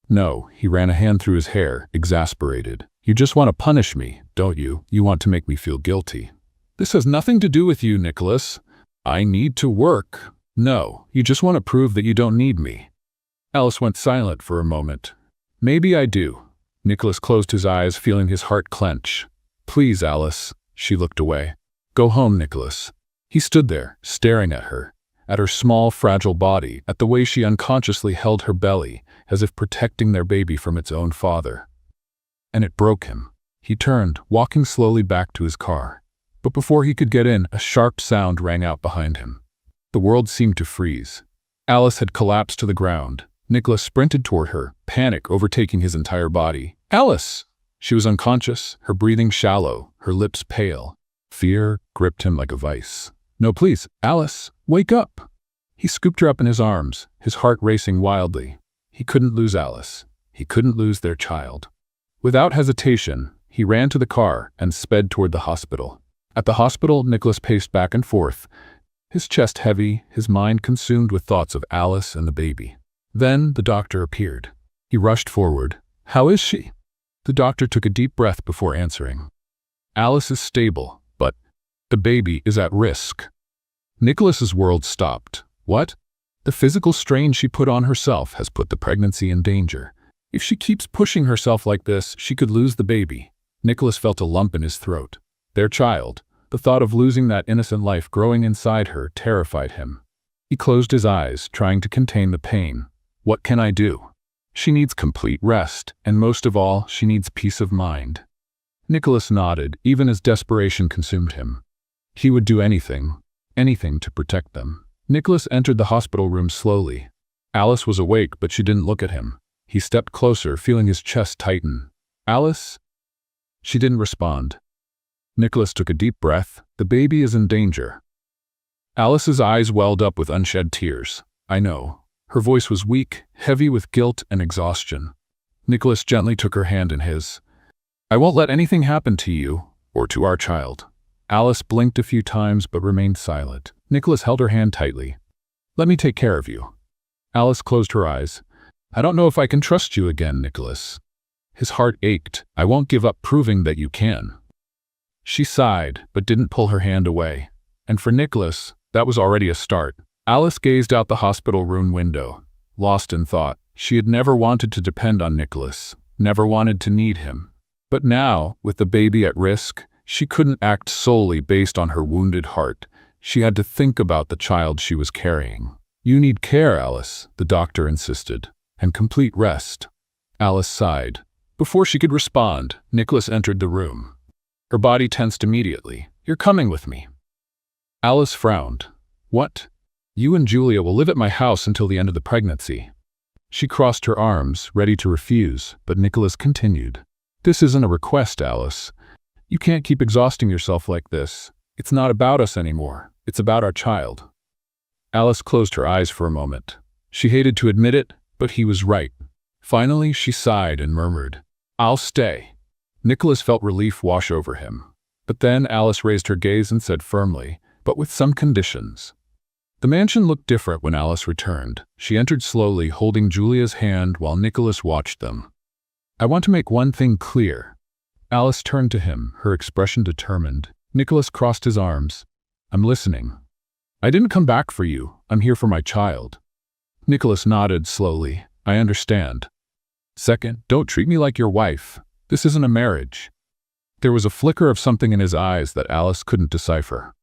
S1: "No," he ran a hand through his hair, exasperated. "You just want to punish me, don't you? You want to make me feel guilty." "This has nothing to do with you, Nicholas. I need to work." "No, you just want to prove that you don't need me." Alice went silent for a moment. "Maybe I do." Nicholas closed his eyes, feeling his heart clench. "Please, Alice." She looked away. "Go home, Nicholas." He stood there, staring at her small, fragile body, at the way she unconsciously held her belly, as if protecting their baby from its own father. And it broke him. He turned, walking slowly back to his car. But before he could get in, a sharp sound rang out behind him. The world seemed to freeze. Alice had collapsed to the ground. Nicholas sprinted toward her, panic overtaking his entire body. "Alice!" She was unconscious, her breathing shallow, her lips pale. Fear gripped him like a vice. "No, please, Alice, wake up!" He scooped her up in his arms, his heart racing wildly. He couldn't lose Alice. He couldn't lose their child. Without hesitation, he ran to the car and sped toward the hospital. At the hospital, Nicholas paced back and forth, his chest heavy, his mind consumed with thoughts of Alice and the baby. Then the doctor appeared. He rushed forward. "How is she?" The doctor took a deep breath before answering. "Alice is stable, but the baby is at risk." Nicholas's world stopped. "What?" "The physical strain she put on herself has put the pregnancy in danger. If she keeps pushing herself like this, she could lose the baby." Nicholas felt a lump in his throat. Their child. The thought of losing that innocent life growing inside her terrified him. He closed his eyes, trying to contain the pain. "What can I do?" "She needs complete rest, and most of all, she needs peace of mind." Nicholas nodded, even as desperation consumed him. He would do anything to protect them. Nicholas entered the hospital room slowly. Alice was awake, but she didn't look at him. He stepped closer, feeling his chest tighten. "Alice?" She didn't respond. Nicholas took a deep breath. "The baby is in danger." Alice's eyes welled up with unshed tears. "I know." Her voice was weak, heavy with guilt and exhaustion. Nicholas gently took her hand in his. "I won't let anything happen to you, or to our child." Alice blinked a few times but remained silent. Nicholas held her hand tightly. "Let me take care of you." Alice closed her eyes. "I don't know if I can trust you again, Nicholas." His heart ached. "I won't give up proving that you can." She sighed, but didn't pull her hand away. And for Nicholas, that was already a start. Alice gazed out the hospital room window, lost in thought. She had never wanted to depend on Nicholas, never wanted to need him. But now, with the baby at risk, she couldn't act solely based on her wounded heart. She had to think about the child she was carrying. "You need care, Alice," the doctor insisted, "and complete rest." Alice sighed. Before she could respond, Nicholas entered the room. Her body tensed immediately. "You're coming with me." Alice frowned. "What?" "You and Julia will live at my house until the end of the pregnancy." She crossed her arms, ready to refuse, but Nicholas continued. "This isn't a request, Alice. You can't keep exhausting yourself like this. It's not about us anymore. It's about our child." Alice closed her eyes for a moment. She hated to admit it, but he was right. Finally, she sighed and murmured, "I'll stay." Nicholas felt relief wash over him. But then Alice raised her gaze and said firmly, "But with some conditions." The mansion looked different when Alice returned. She entered slowly, holding Julia's hand while Nicholas watched them. "I want to make one thing clear." Alice turned to him, her expression determined. Nicholas crossed his arms. "I'm listening." "I didn't come back for you. I'm here for my child." Nicholas nodded slowly. "I understand." "Second, don't treat me like your wife. This isn't a marriage." There was a flicker of something in his eyes that Alice couldn't decipher.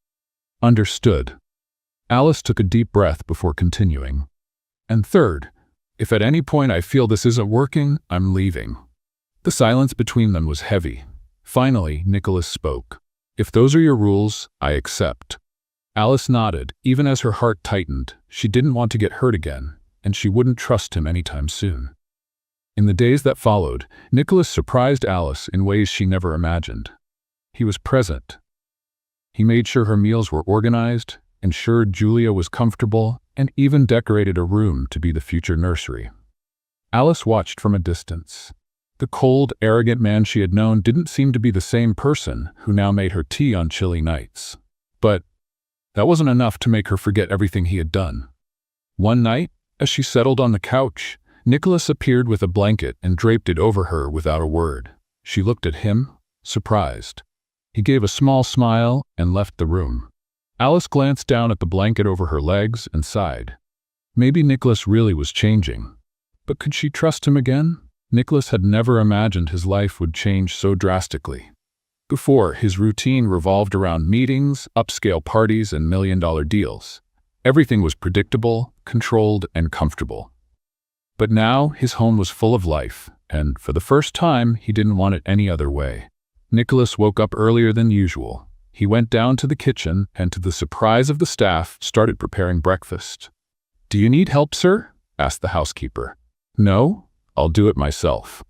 S1: "Understood." Alice took a deep breath before continuing. "And third, if at any point I feel this isn't working, I'm leaving." The silence between them was heavy. Finally, Nicholas spoke. "If those are your rules, I accept." Alice nodded, even as her heart tightened. She didn't want to get hurt again, and she wouldn't trust him anytime soon. In the days that followed, Nicholas surprised Alice in ways she never imagined. He was present. He made sure her meals were organized, ensured Julia was comfortable, and even decorated a room to be the future nursery. Alice watched from a distance. The cold, arrogant man she had known didn't seem to be the same person who now made her tea on chilly nights. But that wasn't enough to make her forget everything he had done. One night, as she settled on the couch, Nicholas appeared with a blanket and draped it over her without a word. She looked at him, surprised. He gave a small smile and left the room. Alice glanced down at the blanket over her legs and sighed. Maybe Nicholas really was changing. But could she trust him again? Nicholas had never imagined his life would change so drastically. Before, his routine revolved around meetings, upscale parties, and million-dollar deals. Everything was predictable, controlled, and comfortable. But now, his home was full of life, and for the first time, he didn't want it any other way. Nicholas woke up earlier than usual. He went down to the kitchen and, to the surprise of the staff, started preparing breakfast. "Do you need help, sir?" asked the housekeeper. "No, I'll do it myself."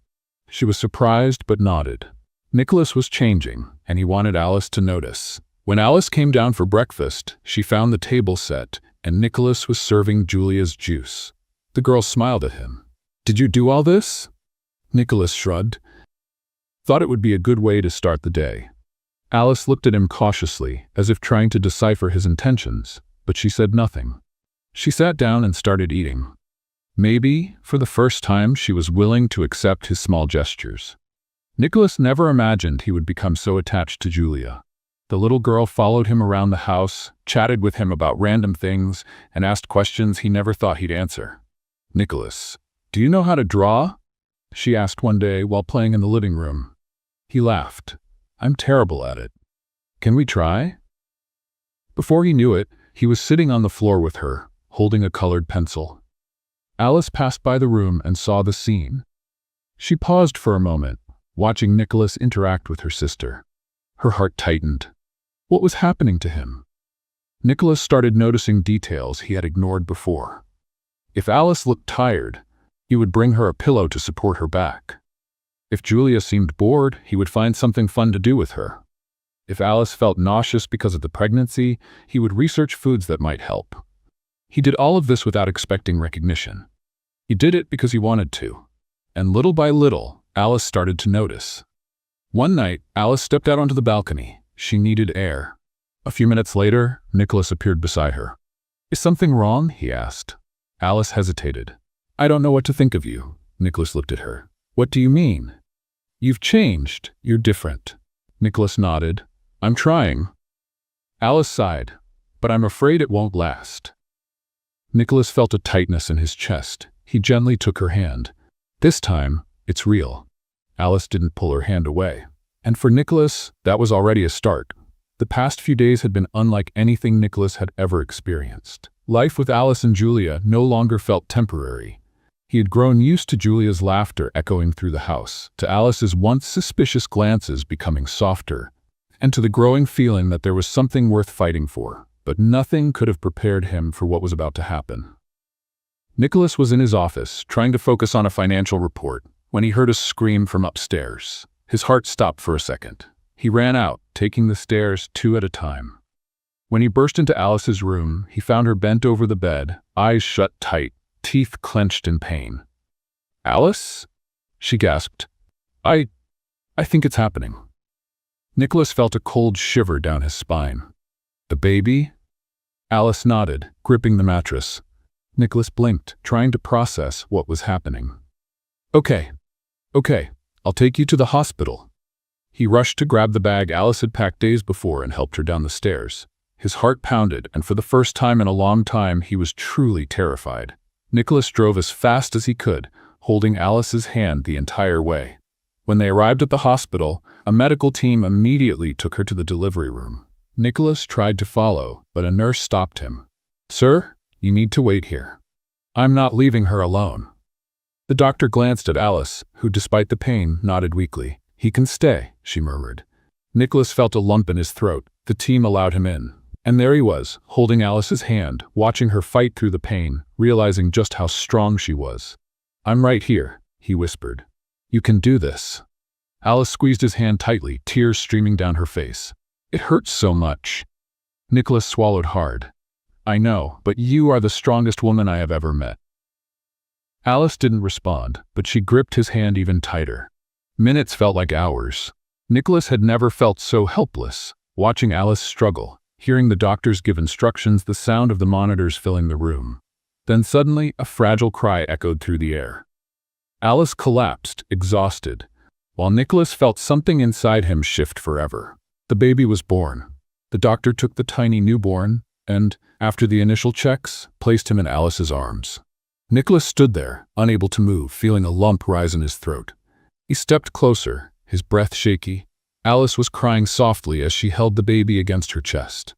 S1: She was surprised but nodded. Nicholas was changing, and he wanted Alice to notice. When Alice came down for breakfast, she found the table set, and Nicholas was serving Julia's juice. The girl smiled at him. "Did you do all this?" Nicholas shrugged. Thought it would be a good way to start the day. Alice looked at him cautiously, as if trying to decipher his intentions, but she said nothing. She sat down and started eating. Maybe, for the first time, she was willing to accept his small gestures. Nicholas never imagined he would become so attached to Julia. The little girl followed him around the house, chatted with him about random things, and asked questions he never thought he'd answer. "Nicholas, do you know how to draw?" she asked one day while playing in the living room. He laughed. "I'm terrible at it. Can we try?" Before he knew it, he was sitting on the floor with her, holding a colored pencil. Alice passed by the room and saw the scene. She paused for a moment, watching Nicholas interact with her sister. Her heart tightened. What was happening to him? Nicholas started noticing details he had ignored before. If Alice looked tired, he would bring her a pillow to support her back. If Julia seemed bored, he would find something fun to do with her. If Alice felt nauseous because of the pregnancy, he would research foods that might help. He did all of this without expecting recognition. He did it because he wanted to. And little by little, Alice started to notice. One night, Alice stepped out onto the balcony. She needed air. A few minutes later, Nicholas appeared beside her. "Is something wrong?" he asked. Alice hesitated. "I don't know what to think of you." Nicholas looked at her. "What do you mean?" "You've changed. You're different." Nicholas nodded. "I'm trying." Alice sighed. "But I'm afraid it won't last." Nicholas felt a tightness in his chest. He gently took her hand. "This time, it's real." Alice didn't pull her hand away. And for Nicholas, that was already a start. The past few days had been unlike anything Nicholas had ever experienced. Life with Alice and Julia no longer felt temporary. He had grown used to Julia's laughter echoing through the house, to Alice's once suspicious glances becoming softer, and to the growing feeling that there was something worth fighting for. But nothing could have prepared him for what was about to happen. Nicholas was in his office, trying to focus on a financial report, when he heard a scream from upstairs. His heart stopped for a second. He ran out, taking the stairs 2 at a time. When he burst into Alice's room, he found her bent over the bed, eyes shut tight, teeth clenched in pain. "Alice?" she gasped. I think it's happening." Nicholas felt a cold shiver down his spine. "The baby?" Alice nodded, gripping the mattress. Nicholas blinked, trying to process what was happening. Okay, I'll take you to the hospital. He rushed to grab the bag Alice had packed days before and helped her down the stairs. His heart pounded, and for the first time in a long time, he was truly terrified. Nicholas drove as fast as he could, holding Alice's hand the entire way. When they arrived at the hospital, a medical team immediately took her to the delivery room. Nicholas tried to follow, but a nurse stopped him. "Sir, you need to wait here. I'm not leaving her alone." The doctor glanced at Alice, who, despite the pain, nodded weakly. "He can stay," she murmured. Nicholas felt a lump in his throat. The team allowed him in. And there he was, holding Alice's hand, watching her fight through the pain, realizing just how strong she was. "I'm right here," he whispered. "You can do this." Alice squeezed his hand tightly, tears streaming down her face. "It hurts so much." Nicholas swallowed hard. "I know, but you are the strongest woman I have ever met." Alice didn't respond, but she gripped his hand even tighter. Minutes felt like hours. Nicholas had never felt so helpless, watching Alice struggle, hearing the doctors give instructions, the sound of the monitors filling the room. Then suddenly, a fragile cry echoed through the air. Alice collapsed, exhausted, while Nicholas felt something inside him shift forever. The baby was born. The doctor took the tiny newborn and, after the initial checks, placed him in Alice's arms. Nicholas stood there, unable to move, feeling a lump rise in his throat. He stepped closer, his breath shaky. Alice was crying softly as she held the baby against her chest.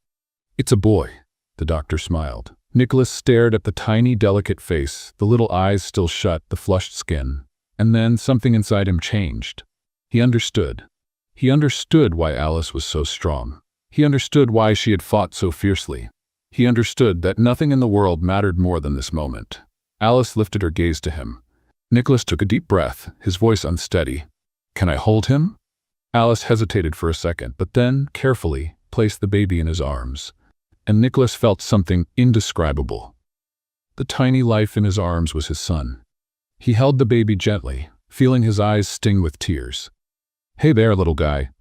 S1: "It's a boy," the doctor smiled. Nicholas stared at the tiny, delicate face, the little eyes still shut, the flushed skin. And then something inside him changed. He understood. He understood why Alice was so strong. He understood why she had fought so fiercely. He understood that nothing in the world mattered more than this moment. Alice lifted her gaze to him. Nicholas took a deep breath, his voice unsteady. "Can I hold him?" Alice hesitated for a second, but then, carefully, placed the baby in his arms. And Nicholas felt something indescribable. The tiny life in his arms was his son. He held the baby gently, feeling his eyes sting with tears. "Hey there, little guy."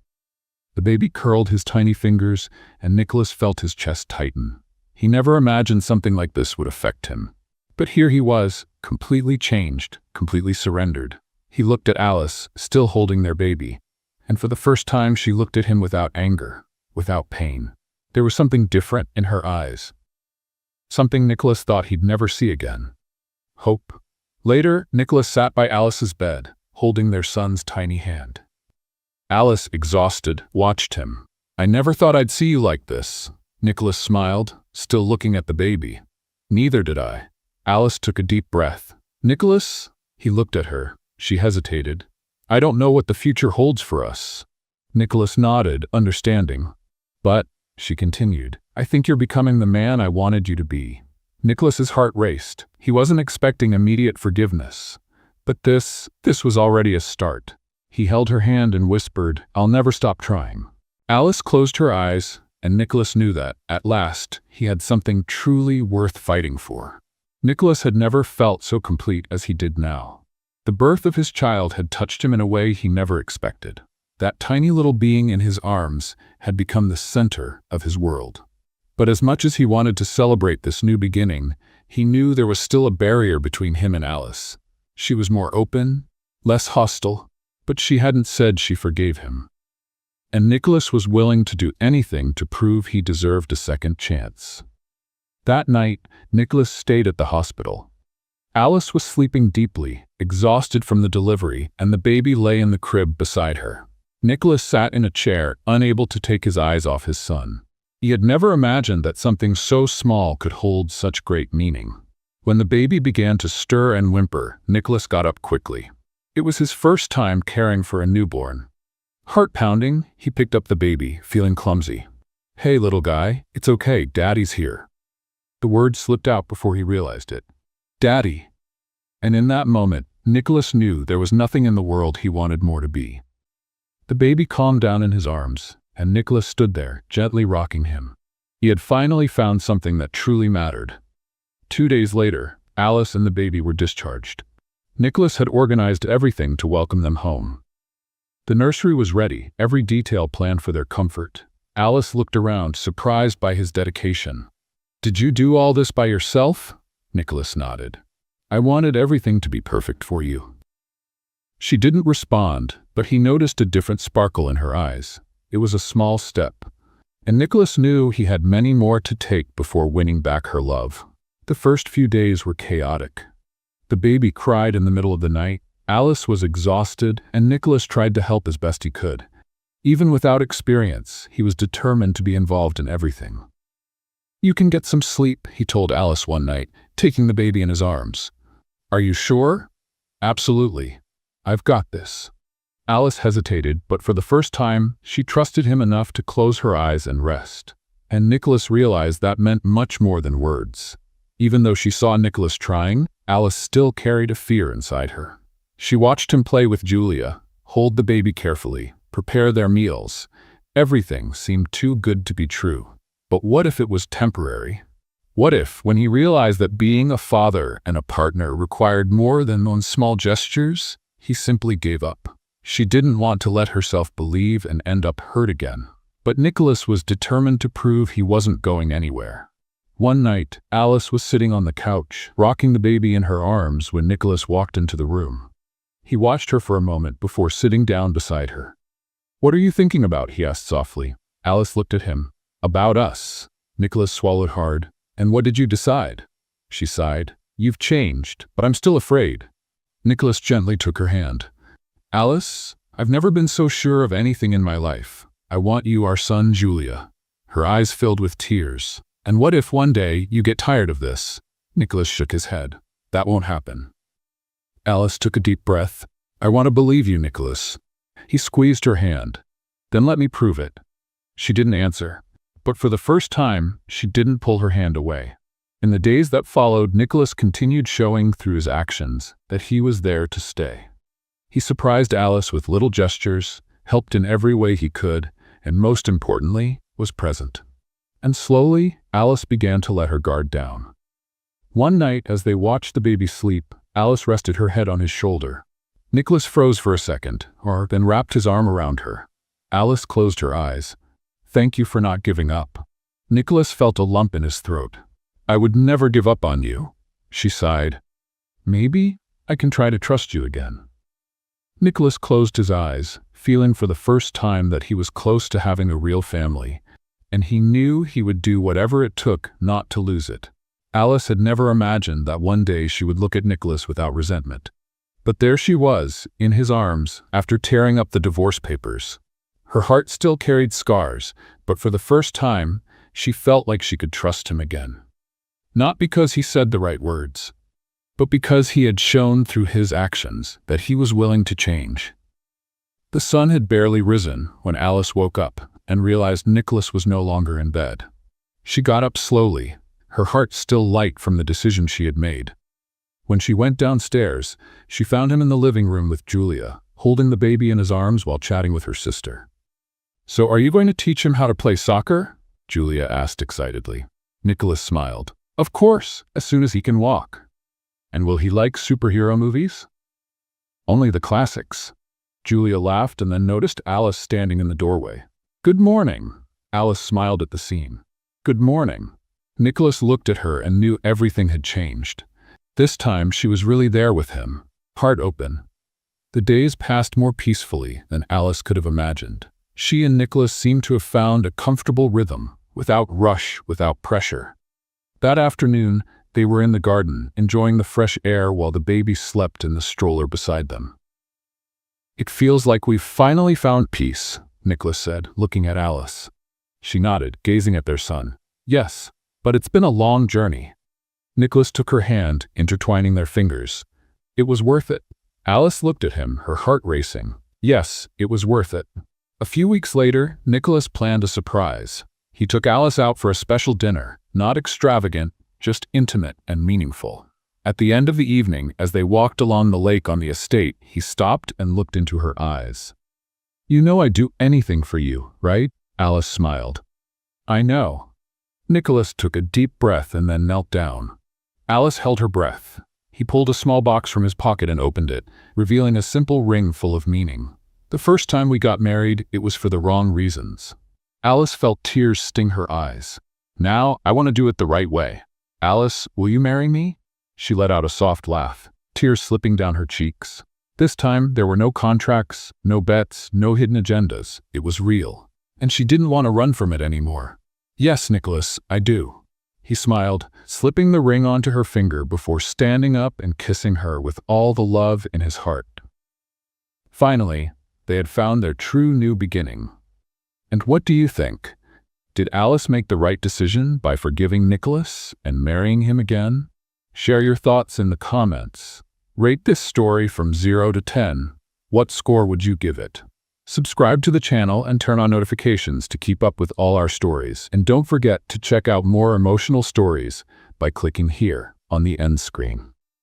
S1: The baby curled his tiny fingers, and Nicholas felt his chest tighten. He never imagined something like this would affect him. But here he was, completely changed, completely surrendered. He looked at Alice, still holding their baby. And for the first time she looked at him without anger, without pain. There was something different in her eyes. Something Nicholas thought he'd never see again. Hope. Later, Nicholas sat by Alice's bed, holding their son's tiny hand. Alice, exhausted, watched him. "I never thought I'd see you like this," Nicholas smiled, still looking at the baby. "Neither did I." Alice took a deep breath. "Nicholas?" He looked at her. She hesitated. "I don't know what the future holds for us." Nicholas nodded, understanding. "But," she continued, "I think you're becoming the man I wanted you to be." Nicholas's heart raced. He wasn't expecting immediate forgiveness. But this was already a start. He held her hand and whispered, "I'll never stop trying." Alice closed her eyes, and Nicholas knew that, at last, he had something truly worth fighting for. Nicholas had never felt so complete as he did now. The birth of his child had touched him in a way he never expected. That tiny little being in his arms had become the center of his world. But as much as he wanted to celebrate this new beginning, he knew there was still a barrier between him and Alice. She was more open, less hostile, but she hadn't said she forgave him. And Nicholas was willing to do anything to prove he deserved a second chance. That night, Nicholas stayed at the hospital. Alice was sleeping deeply, exhausted from the delivery, and the baby lay in the crib beside her. Nicholas sat in a chair, unable to take his eyes off his son. He had never imagined that something so small could hold such great meaning. When the baby began to stir and whimper, Nicholas got up quickly. It was his first time caring for a newborn. Heart pounding, he picked up the baby, feeling clumsy. "Hey, little guy, it's okay, Daddy's here." The word slipped out before he realized it. "Daddy." And in that moment, Nicholas knew there was nothing in the world he wanted more to be. The baby calmed down in his arms, and Nicholas stood there, gently rocking him. He had finally found something that truly mattered. 2 days later, Alice and the baby were discharged. Nicholas had organized everything to welcome them home. The nursery was ready, every detail planned for their comfort. Alice looked around, surprised by his dedication. Did you do all this by yourself? Nicholas nodded. I wanted everything to be perfect for you. She didn't respond, but he noticed a different sparkle in her eyes. It was a small step, and Nicholas knew he had many more to take before winning back her love. The first few days were chaotic. The baby cried in the middle of the night, Alice was exhausted, and Nicholas tried to help as best he could. Even without experience, he was determined to be involved in everything. You can get some sleep, he told Alice one night, taking the baby in his arms. Are you sure? Absolutely. I've got this. Alice hesitated, but for the first time, she trusted him enough to close her eyes and rest. And Nicholas realized that meant much more than words. Even though she saw Nicholas trying, Alice still carried a fear inside her. She watched him play with Julia, hold the baby carefully, prepare their meals. Everything seemed too good to be true. But what if it was temporary? What if, when he realized that being a father and a partner required more than those small gestures, he simply gave up? She didn't want to let herself believe and end up hurt again. But Nicholas was determined to prove he wasn't going anywhere. One night, Alice was sitting on the couch, rocking the baby in her arms when Nicholas walked into the room. He watched her for a moment before sitting down beside her. What are you thinking about? He asked softly. Alice looked at him. About us. Nicholas swallowed hard. And what did you decide? She sighed. You've changed, but I'm still afraid. Nicholas gently took her hand. Alice, I've never been so sure of anything in my life. I want you, our son, Julia. Her eyes filled with tears. And what if one day you get tired of this? Nicholas shook his head. That won't happen. Alice took a deep breath. I want to believe you, Nicholas. He squeezed her hand. Then let me prove it. She didn't answer. But for the first time, she didn't pull her hand away. In the days that followed, Nicholas continued showing through his actions that he was there to stay. He surprised Alice with little gestures, helped in every way he could, and most importantly, was present. And slowly, Alice began to let her guard down. One night, as they watched the baby sleep, Alice rested her head on his shoulder. Nicholas froze for a second, then wrapped his arm around her. Alice closed her eyes. Thank you for not giving up. Nicholas felt a lump in his throat. I would never give up on you, she sighed. Maybe I can try to trust you again. Nicholas closed his eyes, feeling for the first time that he was close to having a real family, and he knew he would do whatever it took not to lose it. Alice had never imagined that one day she would look at Nicholas without resentment. But there she was, in his arms, after tearing up the divorce papers. Her heart still carried scars, but for the first time, she felt like she could trust him again. Not because he said the right words, but because he had shown through his actions that he was willing to change. The sun had barely risen when Alice woke up and realized Nicholas was no longer in bed. She got up slowly, her heart still light from the decision she had made. When she went downstairs, she found him in the living room with Julia, holding the baby in his arms while chatting with her sister. So are you going to teach him how to play soccer? Julia asked excitedly. Nicholas smiled. Of course, as soon as he can walk. And will he like superhero movies? Only the classics. Julia laughed and then noticed Alice standing in the doorway. Good morning. Alice smiled at the scene. Good morning. Nicholas looked at her and knew everything had changed. This time she was really there with him, heart open. The days passed more peacefully than Alice could have imagined. She and Nicholas seemed to have found a comfortable rhythm, without rush, without pressure. That afternoon, they were in the garden, enjoying the fresh air while the baby slept in the stroller beside them. It feels like we've finally found peace, Nicholas said, looking at Alice. She nodded, gazing at their son. Yes, but it's been a long journey. Nicholas took her hand, intertwining their fingers. It was worth it. Alice looked at him, her heart racing. Yes, it was worth it. A few weeks later, Nicholas planned a surprise. He took Alice out for a special dinner, not extravagant, just intimate and meaningful. At the end of the evening, as they walked along the lake on the estate, he stopped and looked into her eyes. You know I'd do anything for you, right? Alice smiled. I know. Nicholas took a deep breath and then knelt down. Alice held her breath. He pulled a small box from his pocket and opened it, revealing a simple ring full of meaning. The first time we got married, it was for the wrong reasons. Alice felt tears sting her eyes. Now, I want to do it the right way. Alice, will you marry me? She let out a soft laugh, tears slipping down her cheeks. This time, there were no contracts, no bets, no hidden agendas. It was real. And she didn't want to run from it anymore. Yes, Nicholas, I do. He smiled, slipping the ring onto her finger before standing up and kissing her with all the love in his heart. Finally, they had found their true new beginning. And what do you think? Did Alice make the right decision by forgiving Nicholas and marrying him again? Share your thoughts in the comments. Rate this story from 0 to 10. What score would you give it? Subscribe to the channel and turn on notifications to keep up with all our stories. And don't forget to check out more emotional stories by clicking here on the end screen.